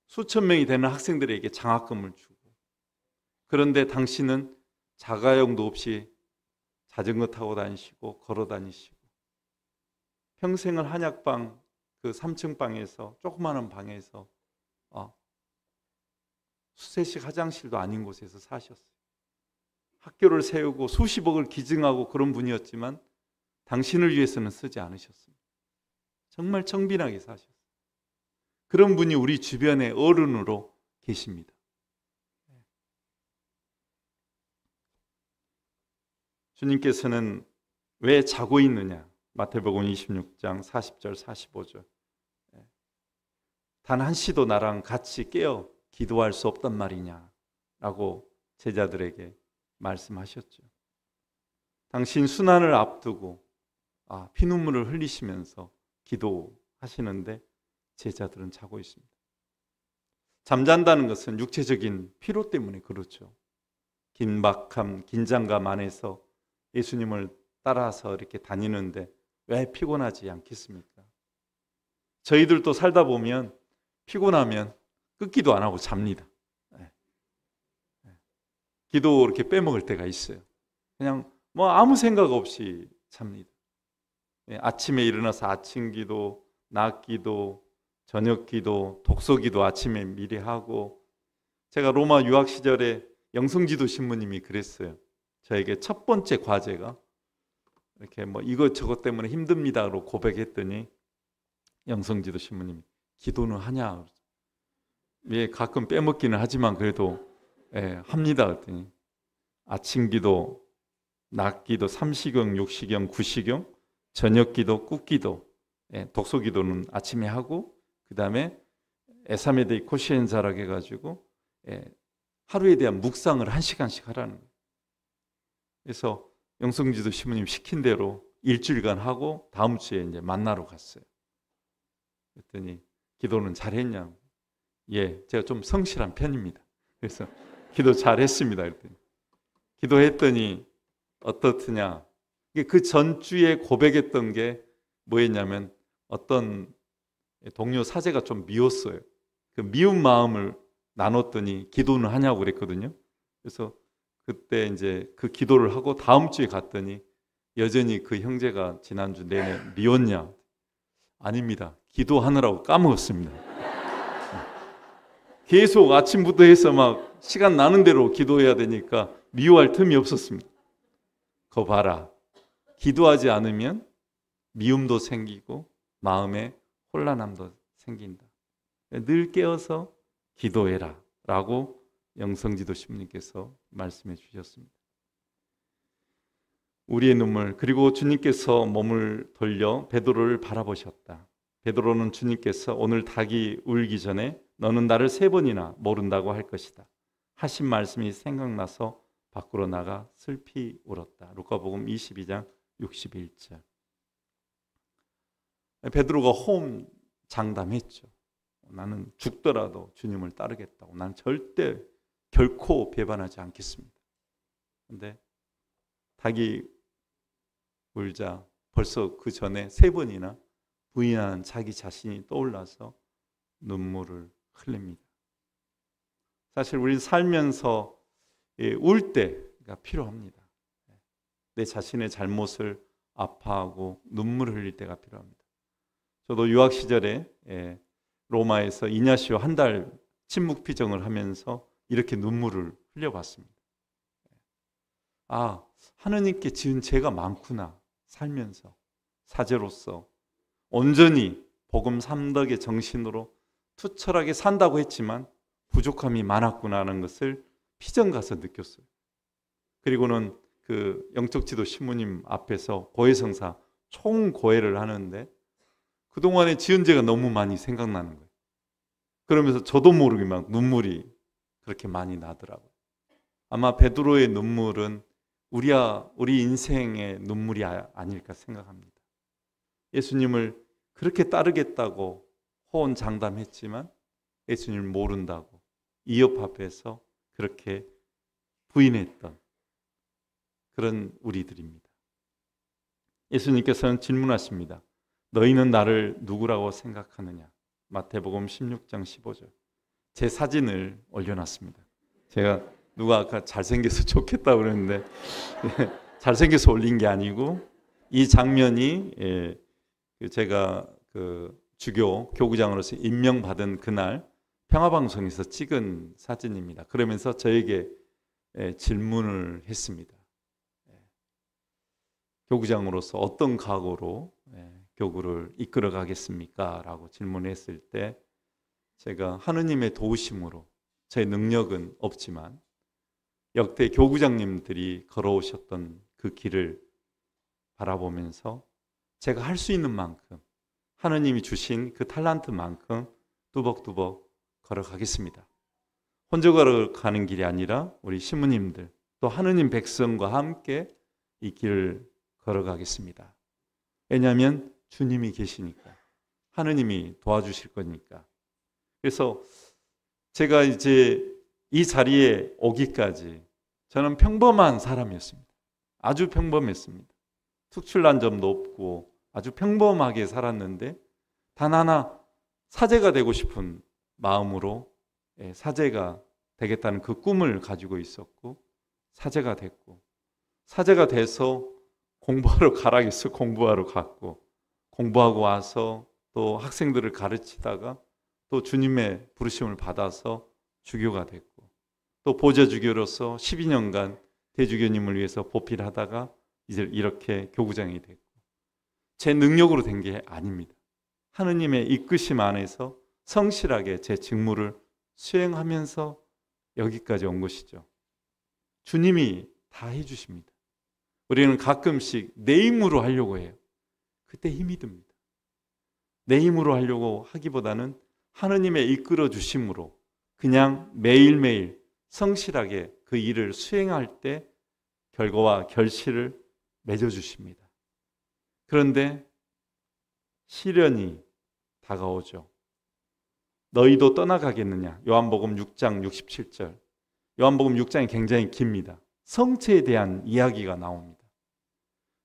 수천 명이 되는 학생들에게 장학금을 주고. 그런데 당신은 자가용도 없이 자전거 타고 다니시고 걸어 다니시고 평생을 한약방 그 3층 방에서 조그마한 방에서 수세식 화장실도 아닌 곳에서 사셨어요. 학교를 세우고 수십억을 기증하고 그런 분이었지만 당신을 위해서는 쓰지 않으셨습니다. 정말 청빈하게 사셨어요. 그런 분이 우리 주변에 어른으로 계십니다. 주님께서는 왜 자고 있느냐? 마태복음 26장 40절 45절. 단 한시도 나랑 같이 깨어 기도할 수 없단 말이냐? 라고 제자들에게 말씀하셨죠. 당신 순환을 앞두고 피눈물을 흘리시면서 기도하시는데 제자들은 자고 있습니다. 잠잔다는 것은 육체적인 피로 때문에 그렇죠. 긴박함, 긴장감 안에서 예수님을 따라서 이렇게 다니는데 왜 피곤하지 않겠습니까? 저희들도 살다 보면 피곤하면 끊기도 안 하고 잡니다. 기도 이렇게 빼먹을 때가 있어요. 그냥 뭐 아무 생각 없이 잡니다. 아침에 일어나서 아침 기도, 낮 기도, 저녁 기도, 독서 기도 아침에 미리 하고. 제가 로마 유학 시절에 영성지도 신부님이 그랬어요. 저에게 첫 번째 과제가 이렇게 뭐 이것저것 때문에 힘듭니다로 고백했더니 영성지도 신부님이 기도는 하냐? 예, 가끔 빼먹기는 하지만 그래도 합니다. 그랬더니 아침 기도, 낮 기도, 삼시경, 육시경, 구시경, 저녁 기도, 꾹기도, 독서 기도는 아침에 하고 그 다음에 에사메데이 코시엔자라고 해가지고 하루에 대한 묵상을 1시간씩 하라는 거예요. 그래서 영성지도 신부님 시킨 대로 일주일간 하고 다음 주에 이제 만나러 갔어요. 그랬더니 기도는 잘했냐? 예, 제가 좀 성실한 편입니다. 그래서 기도 잘했습니다. 그랬더니 기도했더니 어떻느냐? 그 전주에 고백했던 게 뭐였냐면 어떤 동료 사제가 좀 미웠어요. 그 미운 마음을 나눴더니 기도는 하냐고 그랬거든요. 그래서 그때 이제 그 기도를 하고 다음 주에 갔더니 여전히 그 형제가 지난주 내내 미웠냐? 아닙니다. 기도하느라고 까먹었습니다. 계속 아침부터 해서 막 시간 나는 대로 기도해야 되니까 미워할 틈이 없었습니다. 거 봐라. 기도하지 않으면 미움도 생기고 마음에 혼란함도 생긴다. 늘 깨어서 기도해라 라고 영성지도 신부님께서 말씀해 주셨습니다. 우리의 눈물, 그리고 주님께서 몸을 돌려 베드로를 바라보셨다. 베드로는 주님께서 오늘 닭이 울기 전에 너는 나를 3번이나 모른다고 할 것이다 하신 말씀이 생각나서 밖으로 나가 슬피 울었다. 루카복음 22장 61절. 베드로가 호흡 장담했죠. 나는 죽더라도 주님을 따르겠다고. 나는 절대 결코 배반하지 않겠습니다. 그런데 닭이 울자 벌써 그 전에 3번이나 부인한 자기 자신이 떠올라서 눈물을 흘립니다. 사실 우리 살면서 울 때가 필요합니다. 내 자신의 잘못을 아파하고 눈물을 흘릴 때가 필요합니다. 저도 유학 시절에 로마에서 이냐시오 한 달 침묵 피정을 하면서 이렇게 눈물을 흘려봤습니다. 아, 하느님께 지은 죄가 많구나. 살면서 사제로서 온전히 복음 삼덕의 정신으로 투철하게 산다고 했지만 부족함이 많았구나 하는 것을 피정 가서 느꼈어요. 그리고는 그 영적 지도 신부님 앞에서 고해성사 총고해를 하는데 그동안에 지은 죄가 너무 많이 생각나는 거예요. 그러면서 저도 모르게 막 눈물이 그렇게 많이 나더라고요. 아마 베드로의 눈물은 우리 인생의 눈물이 아닐까 생각합니다. 예수님을 그렇게 따르겠다고 호언장담했지만 예수님을 모른다고 이업 앞에서 그렇게 부인했던 그런 우리들입니다. 예수님께서는 질문하십니다. 너희는 나를 누구라고 생각하느냐? 마태복음 16장 15절. 제 사진을 올려놨습니다. 제가 누가 아까 잘생겨서 좋겠다고 그랬는데 잘생겨서 올린 게 아니고 이 장면이 제가 그 주교 교구장으로서 임명받은 그날 평화방송에서 찍은 사진입니다. 그러면서 저에게 질문을 했습니다. 교구장으로서 어떤 각오로 교구를 이끌어 가겠습니까? 라고 질문했을 때 제가 하느님의 도우심으로 제 능력은 없지만 역대 교구장님들이 걸어오셨던 그 길을 바라보면서 제가 할 수 있는 만큼 하느님이 주신 그 탤런트만큼 뚜벅뚜벅 걸어가겠습니다. 혼자 걸어가는 길이 아니라 우리 신부님들 또 하느님 백성과 함께 이 길을 걸어가겠습니다. 왜냐하면 주님이 계시니까 하느님이 도와주실 거니까. 그래서 제가 이제 이 자리에 오기까지 저는 평범한 사람이었습니다. 아주 평범했습니다. 특출난 점도 없고 아주 평범하게 살았는데 단 하나 사제가 되고 싶은 마음으로 사제가 되겠다는 그 꿈을 가지고 있었고 사제가 됐고 사제가 돼서 공부하러 가라 해서 공부하러 갔고 공부하고 와서 또 학생들을 가르치다가 또 주님의 부르심을 받아서 주교가 됐고 또 보좌주교로서 12년간 대주교님을 위해서 보필하다가 이제 이렇게 교구장이 됐고 제 능력으로 된 게 아닙니다. 하느님의 이끄심 안에서 성실하게 제 직무를 수행하면서 여기까지 온 것이죠. 주님이 다 해주십니다. 우리는 가끔씩 내 힘으로 하려고 해요. 그때 힘이 듭니다. 내 힘으로 하려고 하기보다는 하느님의 이끌어 주심으로 그냥 매일매일 성실하게 그 일을 수행할 때 결과와 결실을 맺어주십니다. 그런데 시련이 다가오죠. 너희도 떠나가겠느냐? 요한복음 6장 67절. 요한복음 6장이 굉장히 깁니다. 성체에 대한 이야기가 나옵니다.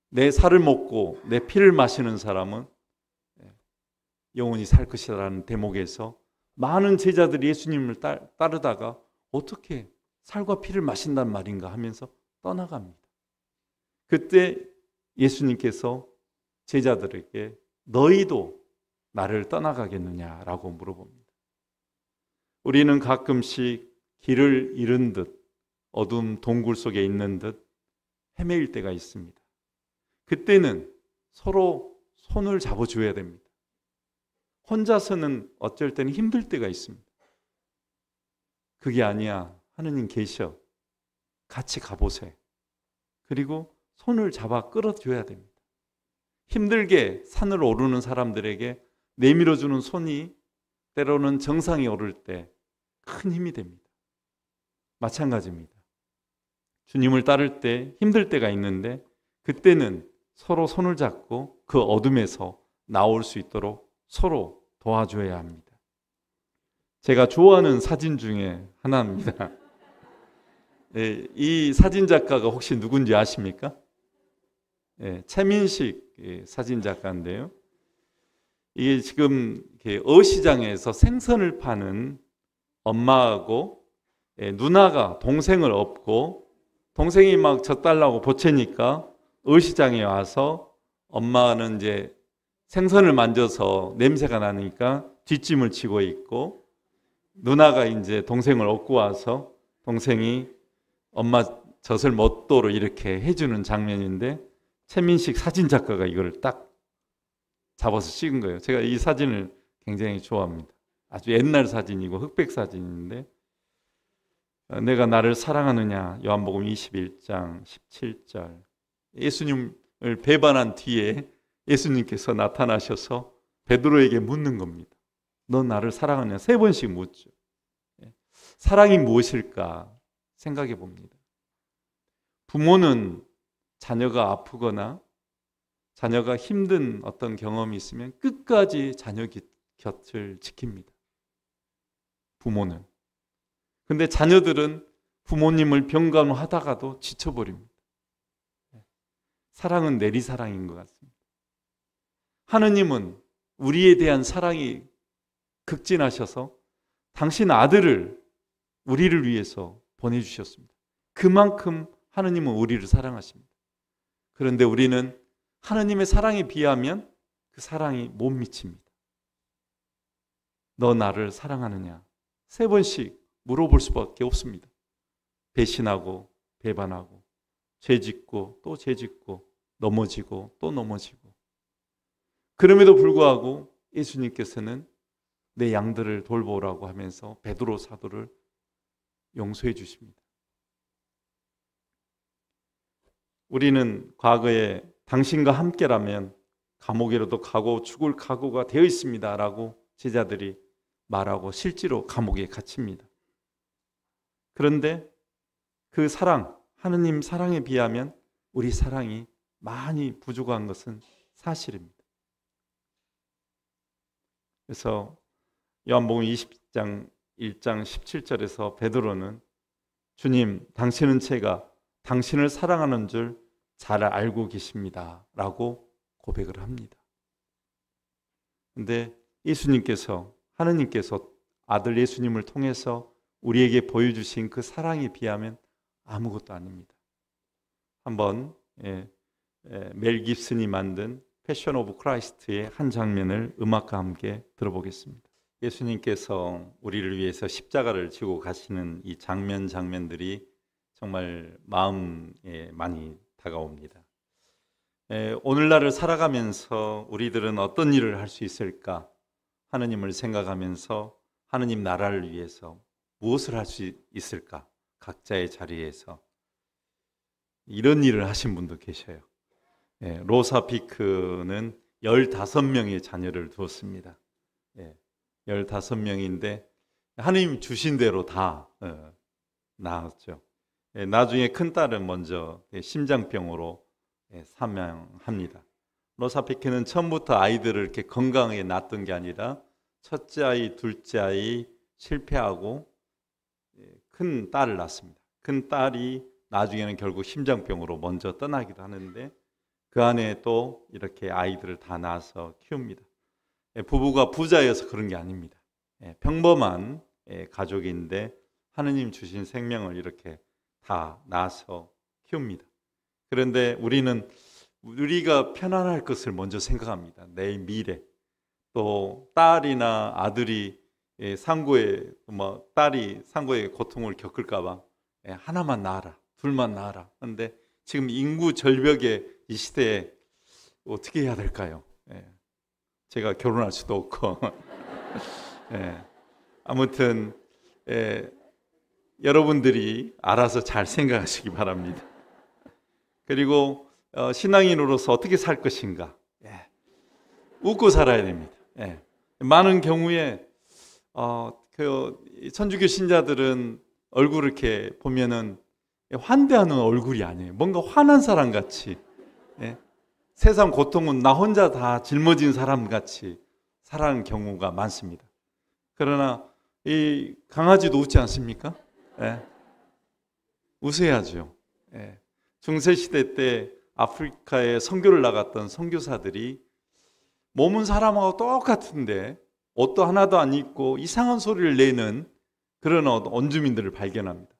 내 살을 먹고 내 피를 마시는 사람은 영원히 살 것이라는 대목에서 많은 제자들이 예수님을 따르다가 어떻게 살과 피를 마신단 말인가 하면서 떠나갑니다. 그때 예수님께서 제자들에게 너희도 나를 떠나가겠느냐라고 물어봅니다. 우리는 가끔씩 길을 잃은 듯 어두운 동굴 속에 있는 듯 헤매일 때가 있습니다. 그때는 서로 손을 잡아줘야 됩니다. 혼자서는 어쩔 때는 힘들 때가 있습니다. 그게 아니야. 하느님 계셔. 같이 가보세요. 그리고 손을 잡아 끌어줘야 됩니다. 힘들게 산을 오르는 사람들에게 내밀어주는 손이 때로는 정상에 오를 때 큰 힘이 됩니다. 마찬가지입니다. 주님을 따를 때 힘들 때가 있는데 그때는 서로 손을 잡고 그 어둠에서 나올 수 있도록 서로 도와줘야 합니다. 제가 좋아하는 사진 중에 하나입니다. 이 사진 작가가 혹시 누군지 아십니까? 최민식 사진 작가인데요. 이게 지금 어시장에서 생선을 파는 엄마하고 누나가 동생을 업고 동생이 막 젖달라고 보채니까 어시장에 와서 엄마는 이제 생선을 만져서 냄새가 나니까 뒷짐을 지고 있고 누나가 이제 동생을 업고 와서 동생이 엄마 젖을 먹도록 이렇게 해주는 장면인데 최민식 사진 작가가 이걸 딱 잡아서 찍은 거예요. 제가 이 사진을 굉장히 좋아합니다. 아주 옛날 사진이고 흑백 사진인데 내가 나를 사랑하느냐 요한복음 21장 17절 예수님을 배반한 뒤에 예수님께서 나타나셔서 베드로에게 묻는 겁니다. 너 나를 사랑하느냐 3번씩 묻죠. 사랑이 무엇일까 생각해 봅니다. 부모는 자녀가 아프거나 자녀가 힘든 어떤 경험이 있으면 끝까지 자녀 곁을 지킵니다. 부모는. 근데 자녀들은 부모님을 병간호하다가도 지쳐버립니다. 사랑은 내리사랑인 것 같습니다. 하느님은 우리에 대한 사랑이 극진하셔서 당신 아들을 우리를 위해서 보내주셨습니다. 그만큼 하느님은 우리를 사랑하십니다. 그런데 우리는 하느님의 사랑에 비하면 그 사랑이 못 미칩니다. 너 나를 사랑하느냐? 3번씩 물어볼 수밖에 없습니다. 배신하고 배반하고 죄짓고 또 죄짓고 넘어지고 또 넘어지고 그럼에도 불구하고 예수님께서는 내 양들을 돌보라고 하면서 베드로 사도를 용서해 주십니다. 우리는 과거에 당신과 함께라면 감옥에라도 가고 죽을 각오가 되어 있습니다 라고 제자들이 말하고 실제로 감옥에 갇힙니다. 그런데 그 사랑, 하느님 사랑에 비하면 우리 사랑이 많이 부족한 것은 사실입니다. 그래서 요한복음 20장 1장 17절에서 베드로는 주님, 당신은 제가 당신을 사랑하는 줄 잘 알고 계십니다 라고 고백을 합니다. 그런데 예수님께서, 하느님께서 아들 예수님을 통해서 우리에게 보여주신 그 사랑에 비하면 아무것도 아닙니다. 한번 멜 깁슨이 만든 패션 오브 크라이스트의 한 장면을 음악과 함께 들어보겠습니다. 예수님께서 우리를 위해서 십자가를 지고 가시는 이 장면들이 정말 마음에 많이 다가옵니다. 오늘날을 살아가면서 우리들은 어떤 일을 할 수 있을까? 하느님을 생각하면서 하느님 나라를 위해서 무엇을 할 수 있을까? 각자의 자리에서 이런 일을 하신 분도 계셔요. 로사 피크는 15명의 자녀를 두었습니다. 15명인데 하느님 주신 대로 다 낳았죠. 나중에 큰딸은 먼저 심장병으로 사망합니다. 로사 피크는 처음부터 아이들을 이렇게 건강하게 낳았던 게 아니라 첫째 아이, 둘째 아이 실패하고 큰 딸을 낳습니다. 큰 딸이 나중에는 결국 심장병으로 먼저 떠나기도 하는데 그 안에 또 이렇게 아이들을 다 낳아서 키웁니다. 부부가 부자여서 그런 게 아닙니다. 평범한 가족인데 하느님 주신 생명을 이렇게 다 낳아서 키웁니다. 그런데 우리가 편안할 것을 먼저 생각합니다. 내 미래, 또 딸이나 아들이 상고에 뭐 딸이 상고의 고통을 겪을까봐 하나만 낳아라, 둘만 낳아라. 그런데 지금 인구 절벽의 이 시대에 어떻게 해야 될까요? 제가 결혼할 수도 없고 아무튼 여러분들이 알아서 잘 생각하시기 바랍니다. 그리고 신앙인으로서 어떻게 살 것인가? 웃고 살아야 됩니다. 많은 경우에 그 천주교 신자들은 얼굴을 이렇게 보면은 환대하는 얼굴이 아니에요. 뭔가 화난 사람 같이, 세상 고통은 나 혼자 다 짊어진 사람 같이 살아가는 경우가 많습니다. 그러나 이 강아지도 웃지 않습니까? 웃어야죠. 중세시대 때 아프리카에 선교를 나갔던 선교사들이 몸은 사람하고 똑같은데 옷도 하나도 안 입고 이상한 소리를 내는 그런 원주민들을 발견합니다.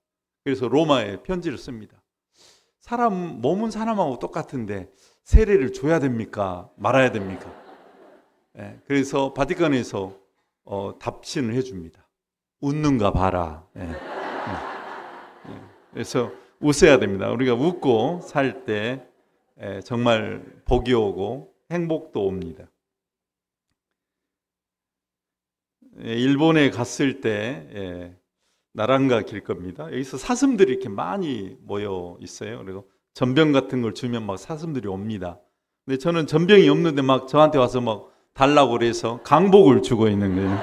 그래서 로마에 편지를 씁니다. 몸은 사람하고 똑같은데 세례를 줘야 됩니까? 말아야 됩니까? 그래서 바티칸에서 답신을 해줍니다. 웃는가 봐라. 그래서 웃어야 됩니다. 우리가 웃고 살 때 정말 복이 오고 행복도 옵니다. 일본에 갔을 때 나랑가 길 겁니다. 여기서 사슴들이 이렇게 많이 모여 있어요. 그리고 전병 같은 걸 주면 막 사슴들이 옵니다. 근데 저는 전병이 없는데 막 저한테 와서 막 달라고 그래서 강복을 주고 있는 거예요.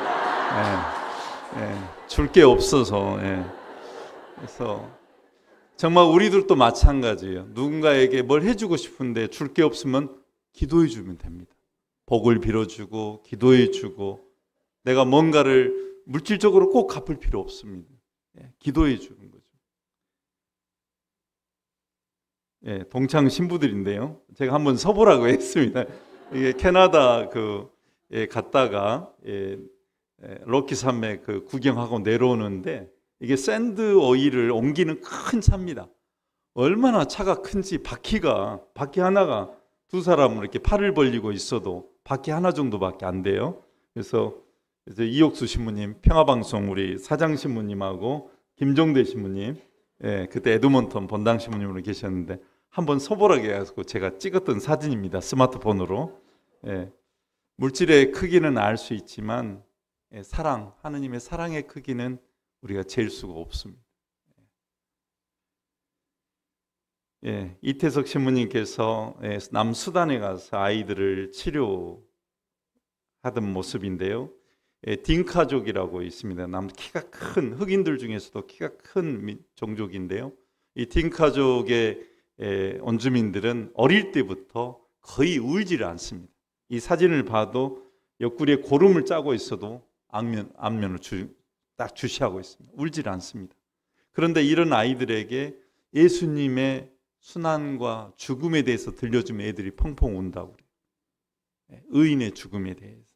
줄 게 없어서. 그래서 정말 우리들도 마찬가지예요. 누군가에게 뭘 해주고 싶은데 줄 게 없으면 기도해 주면 됩니다. 복을 빌어주고 기도해 주고 내가 뭔가를 물질적으로 꼭 갚을 필요 없습니다. 기도해 주는 거죠. 동창 신부들인데요. 제가 한번 서보라고 했습니다. 이게 캐나다 갔다가 로키 산맥 구경하고 내려오는데 이게 샌드 오일을 옮기는 큰 차입니다. 얼마나 차가 큰지 바퀴 하나가 두 사람을 이렇게 팔을 벌리고 있어도 바퀴 하나 정도밖에 안 돼요. 그래서 이옥수 신부님, 평화방송 우리 사장 신부님하고 김종대 신부님, 그때 에드먼턴 본당 신부님으로 계셨는데 한번 서보라고 해서 제가 찍었던 사진입니다. 스마트폰으로. 물질의 크기는 알 수 있지만 사랑, 하느님의 사랑의 크기는 우리가 잴 수가 없습니다. 이태석 신부님께서 남수단에 가서 아이들을 치료하던 모습인데요. 딩카족이라고 있습니다. 키가 큰 흑인들 중에서도 키가 큰 종족인데요. 이 딩카족의 원주민들은 어릴 때부터 거의 울지를 않습니다. 이 사진을 봐도 옆구리에 고름을 짜고 있어도 안면을 딱 주시하고 있습니다. 울지를 않습니다. 그런데 이런 아이들에게 예수님의 순환과 죽음에 대해서 들려주면 애들이 펑펑 운다고 그래요. 의인의 죽음에 대해서.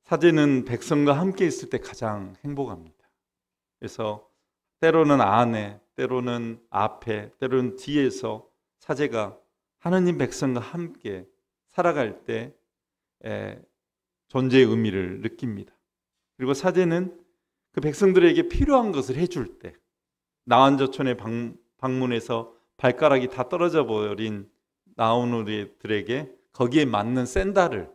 사제는 백성과 함께 있을 때 가장 행복합니다. 그래서 때로는 안에, 때로는 앞에, 때로는 뒤에서 사제가 하느님 백성과 함께 살아갈 때 존재의 의미를 느낍니다. 그리고 사제는 그 백성들에게 필요한 것을 해줄 때 나완저촌의 방문에서 발가락이 다 떨어져 버린 나우누리들에게 거기에 맞는 샌들을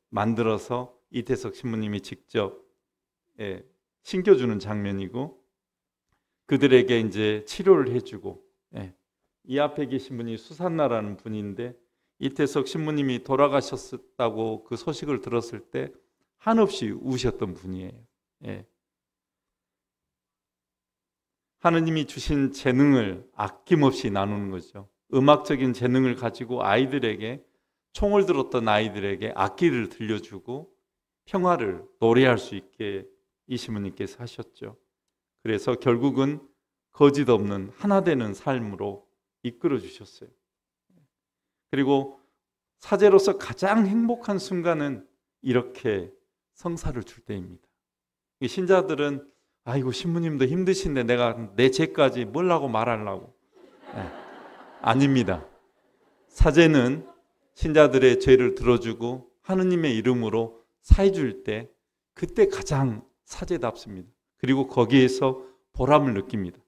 만들어서 이태석 신부님이 직접 신겨주는 장면이고 그들에게 이제 치료를 해주고 이 앞에 계신 분이 수산나라는 분인데 이태석 신부님이 돌아가셨다고 그 소식을 들었을 때 한없이 우셨던 분이에요. 하느님이 주신 재능을 아낌없이 나누는 거죠. 음악적인 재능을 가지고 아이들에게 총을 들었던 아이들에게 악기를 들려주고 평화를 노래할 수 있게 이 신부님께서 하셨죠. 그래서 결국은 거짓 없는 하나 되는 삶으로 이끌어 주셨어요. 그리고 사제로서 가장 행복한 순간은 이렇게 성사를 줄 때입니다. 신자들은 아이고 신부님도 힘드신데 내가 내 죄까지 뭘 하고 말하려고. 아닙니다. 사제는 신자들의 죄를 들어주고 하느님의 이름으로 사해줄 때 그때 가장 사제답습니다. 그리고 거기에서 보람을 느낍니다.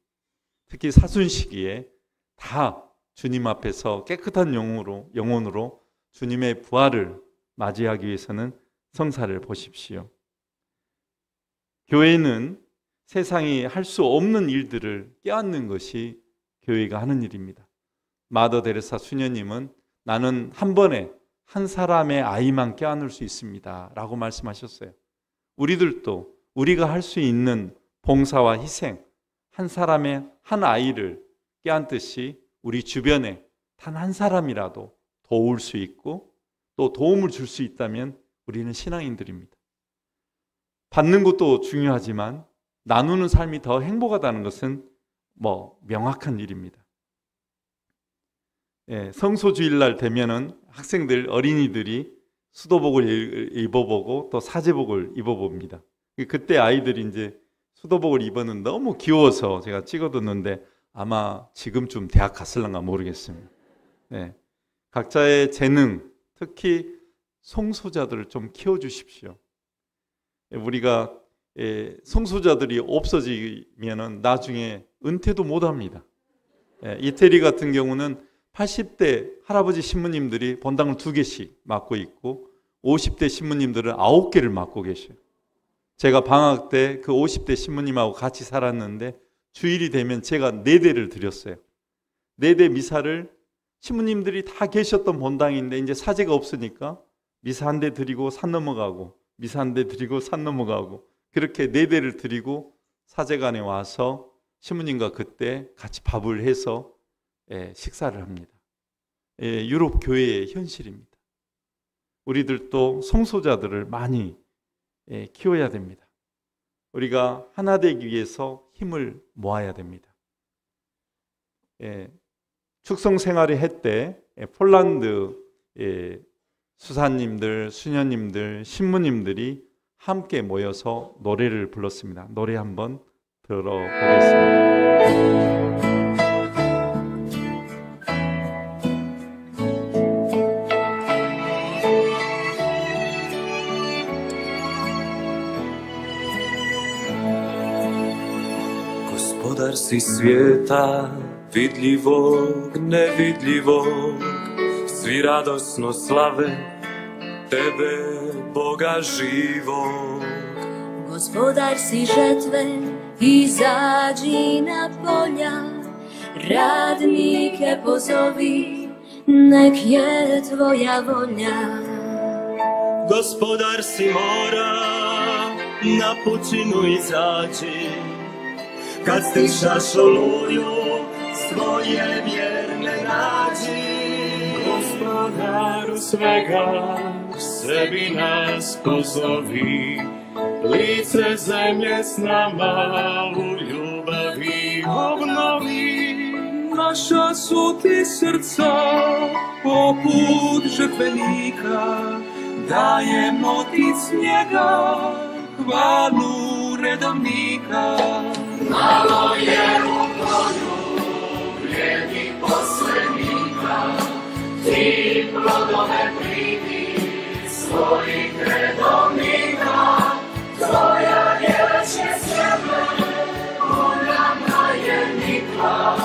특히 사순 시기에 다 주님 앞에서 깨끗한 영혼으로 주님의 부활을 맞이하기 위해서는 성사를 보십시오. 교회는 세상이 할 수 없는 일들을 껴안는 것이 교회가 하는 일입니다. 마더 데레사 수녀님은 나는 한 번에 한 사람의 아이만 껴안을 수 있습니다 라고 말씀하셨어요. 우리들도 우리가 할 수 있는 봉사와 희생, 한 사람의 한 아이를 껴안듯이 우리 주변에 단 한 사람이라도 도울 수 있고 또 도움을 줄 수 있다면 우리는 신앙인들입니다. 받는 것도 중요하지만 나누는 삶이 더 행복하다는 것은 명확한 일입니다. 성소주일날 되면은 학생들, 어린이들이 수도복을 입어보고 또 사제복을 입어봅니다. 그때 아이들이 이제 수도복을 입어는 너무 귀여워서 제가 찍어뒀는데 아마 지금쯤 대학 갔을런가 모르겠습니다. 각자의 재능, 특히 성소자들을 좀 키워주십시오. 우리가 성소자들이 없어지면은 나중에 은퇴도 못합니다. 이태리 같은 경우는 80대 할아버지 신부님들이 본당을 2개씩 맡고 있고 50대 신부님들은 9개를 맡고 계셔요. 제가 방학 때 그 50대 신부님하고 같이 살았는데 주일이 되면 제가 4대를 드렸어요. 4대 미사를 신부님들이 다 계셨던 본당인데 이제 사제가 없으니까 미사 1대 드리고 산 넘어가고 미사 1대 드리고 산 넘어가고 그렇게 4대를 드리고 사제관에 와서 신부님과 그때 같이 밥을 해서 식사를 합니다. 유럽 교회의 현실입니다. 우리들도 성소자들을 많이 키워야 됩니다. 우리가 하나 되기 위해서 힘을 모아야 됩니다. 축성 생활의 해 때 폴란드 수사님들, 수녀님들, 신부님들이 함께 모여서 노래를 불렀습니다. 노래 한번 들어보겠습니다. Gospodar si svijeta, vidljivog, nevidljivog, svi radosno slave Tebe, Boga živog. Gospodar si žetve, izađi na polja, radnike pozovi, nek je Tvoja volja. Gospodar si mora, na pučinu izađi, kad stišaš oluju, svoje vjerne nađi. Gospodaru svega, sebi nas pozovi, lice zemlje s nama u ljubavi obnovi. Naša su ti srca, poput žrtvenika, dajemo ti s njega, hvalu redovnika. Malo je u broju vrijednih poslenika, ti plodove primi svojih redovnika. Tvoja riječ je sjeme, u nama je nikla,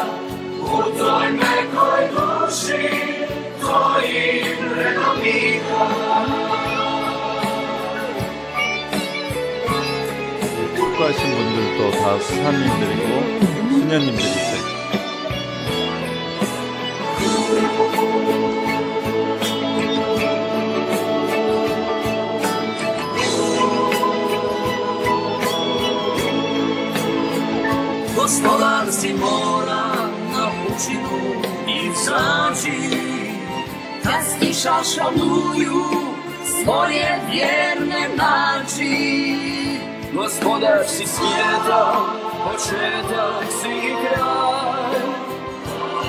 u toj nekoj duši tvojih redovnika. 축구하신 분들도 다 수사님들이고 수녀님들이세요. Gospodar si mora na pučinu izaći, kad stišaš oluju, svoje vjerne nađi. Gospodar si svijeta, početak si kraj,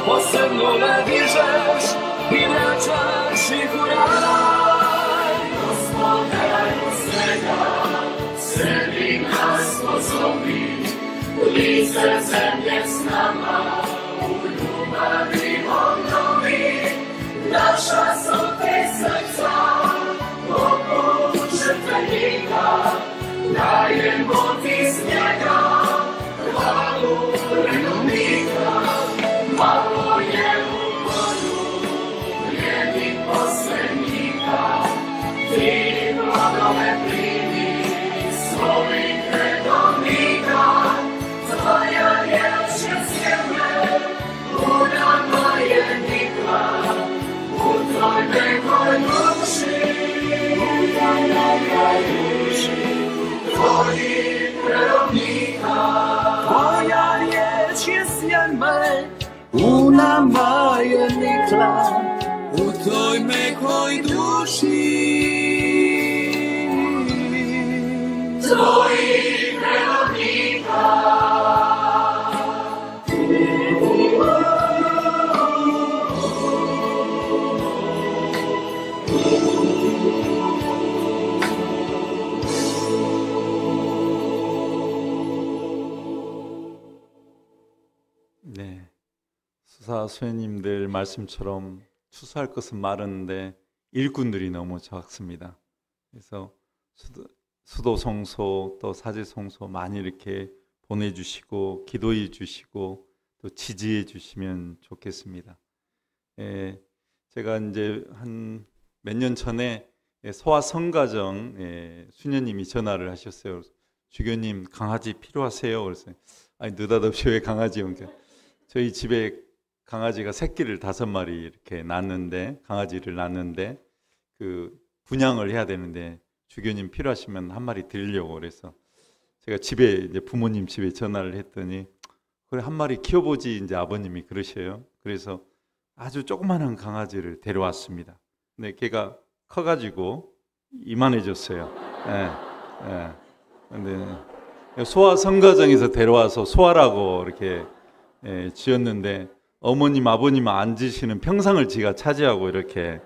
posebno me dižeš i vraćaš ih u raj. Gospodaru svega, sebi nas pozovi, lice zemlje s nama u ljubavi obnovi. Naša su ti srca, 나의 못이 스냐가 Hallelujah, Hallelujah, Jeni poslenika, Ti plodove primi, svojih redovnika, Tvoja riječ je sjeme, u nama je nikla, u Tvoj nekoj duši, Tvojih redovnika. Tvoja riječ je sjeme, u nama je nikla, u toj mekoj duši. Tvojih redovnika. 네, 수사 수녀님들 말씀처럼 추수할 것은 많은데 일꾼들이 너무 적습니다. 그래서 수도 성소 또 사제 성소 많이 이렇게 보내주시고 기도해 주시고 또 지지해 주시면 좋겠습니다. 제가 이제 한 몇 년 전에 소아 성가정 수녀님이 전화를 하셨어요. 주교님 강아지 필요하세요? 그래서 아니 느닷없이 왜 강아지요? 저희 집에 강아지가 새끼를 5마리 이렇게 강아지를 낳는데 그 분양을 해야 되는데 주교님 필요하시면 한 마리 드리려고 그래서 제가 집에 이제 부모님 집에 전화를 했더니 그래 한 마리 키워보지 이제 아버님이 그러셔요. 그래서 아주 조그마한 강아지를 데려왔습니다. 근데 걔가 커가지고 이만해졌어요. 근데 소아 성가정에서 데려와서 소아라고 이렇게 지었는데 어머님 아버님 앉으시는 평상을 지가 차지하고 이렇게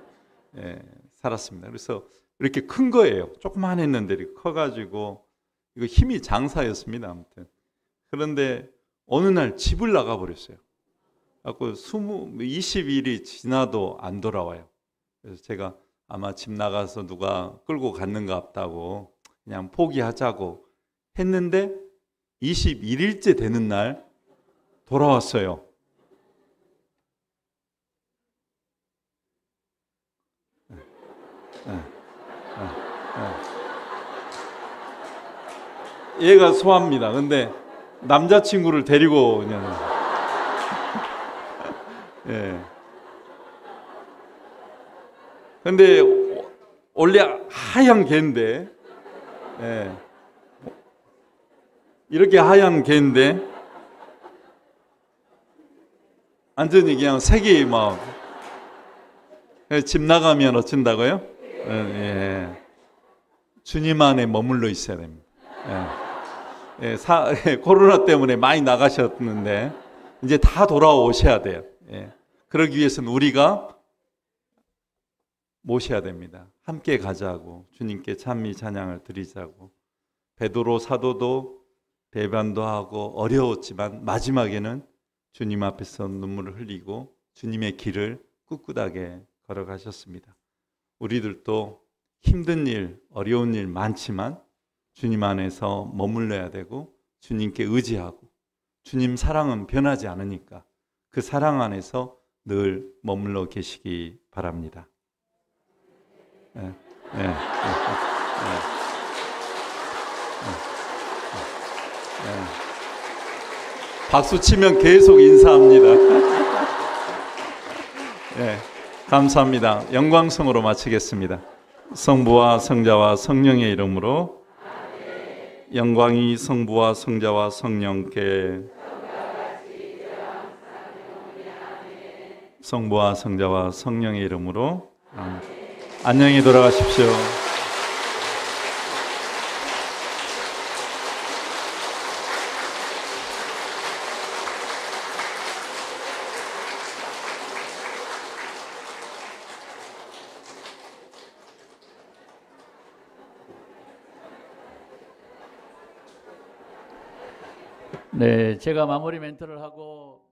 살았습니다. 그래서 이렇게 큰 거예요. 조그만 했는데 이렇게 커가지고 이거 힘이 장사였습니다. 아무튼 그런데 어느 날 집을 나가 버렸어요. 그래서 20일이 지나도 안 돌아와요. 그래서 제가 아마 집 나가서 누가 끌고 갔는가 없다고 그냥 포기하자고 했는데 21일째 되는 날 돌아왔어요. 얘가 소아입니다. 근데 남자친구를 데리고 그냥 근데 원래 하얀 개인데 이렇게 하얀 개인데 완전히 그냥 색이 막 집 나가면 어쩐다고요? 주님 안에 머물러 있어야 됩니다. 코로나 때문에 많이 나가셨는데 이제 다 돌아오셔야 돼요. 그러기 위해서는 우리가 모셔야 됩니다. 함께 가자고 주님께 찬미 찬양을 드리자고 베드로 사도도 배반도 하고 어려웠지만 마지막에는 주님 앞에서 눈물을 흘리고 주님의 길을 꿋꿋하게 걸어가셨습니다. 우리들도 힘든 일, 어려운 일 많지만 주님 안에서 머물러야 되고 주님께 의지하고 주님 사랑은 변하지 않으니까 그 사랑 안에서 늘 머물러 계시기 바랍니다. 박수 치면 계속 인사합니다. 감사합니다. 영광성으로 마치겠습니다. 성부와 성자와 성령의 이름으로 영광이 성부와 성자와 성령께 성부와 성자와 성령의 이름으로 안녕히 돌아가십시오. 네, 제가 마무리 멘트를 하고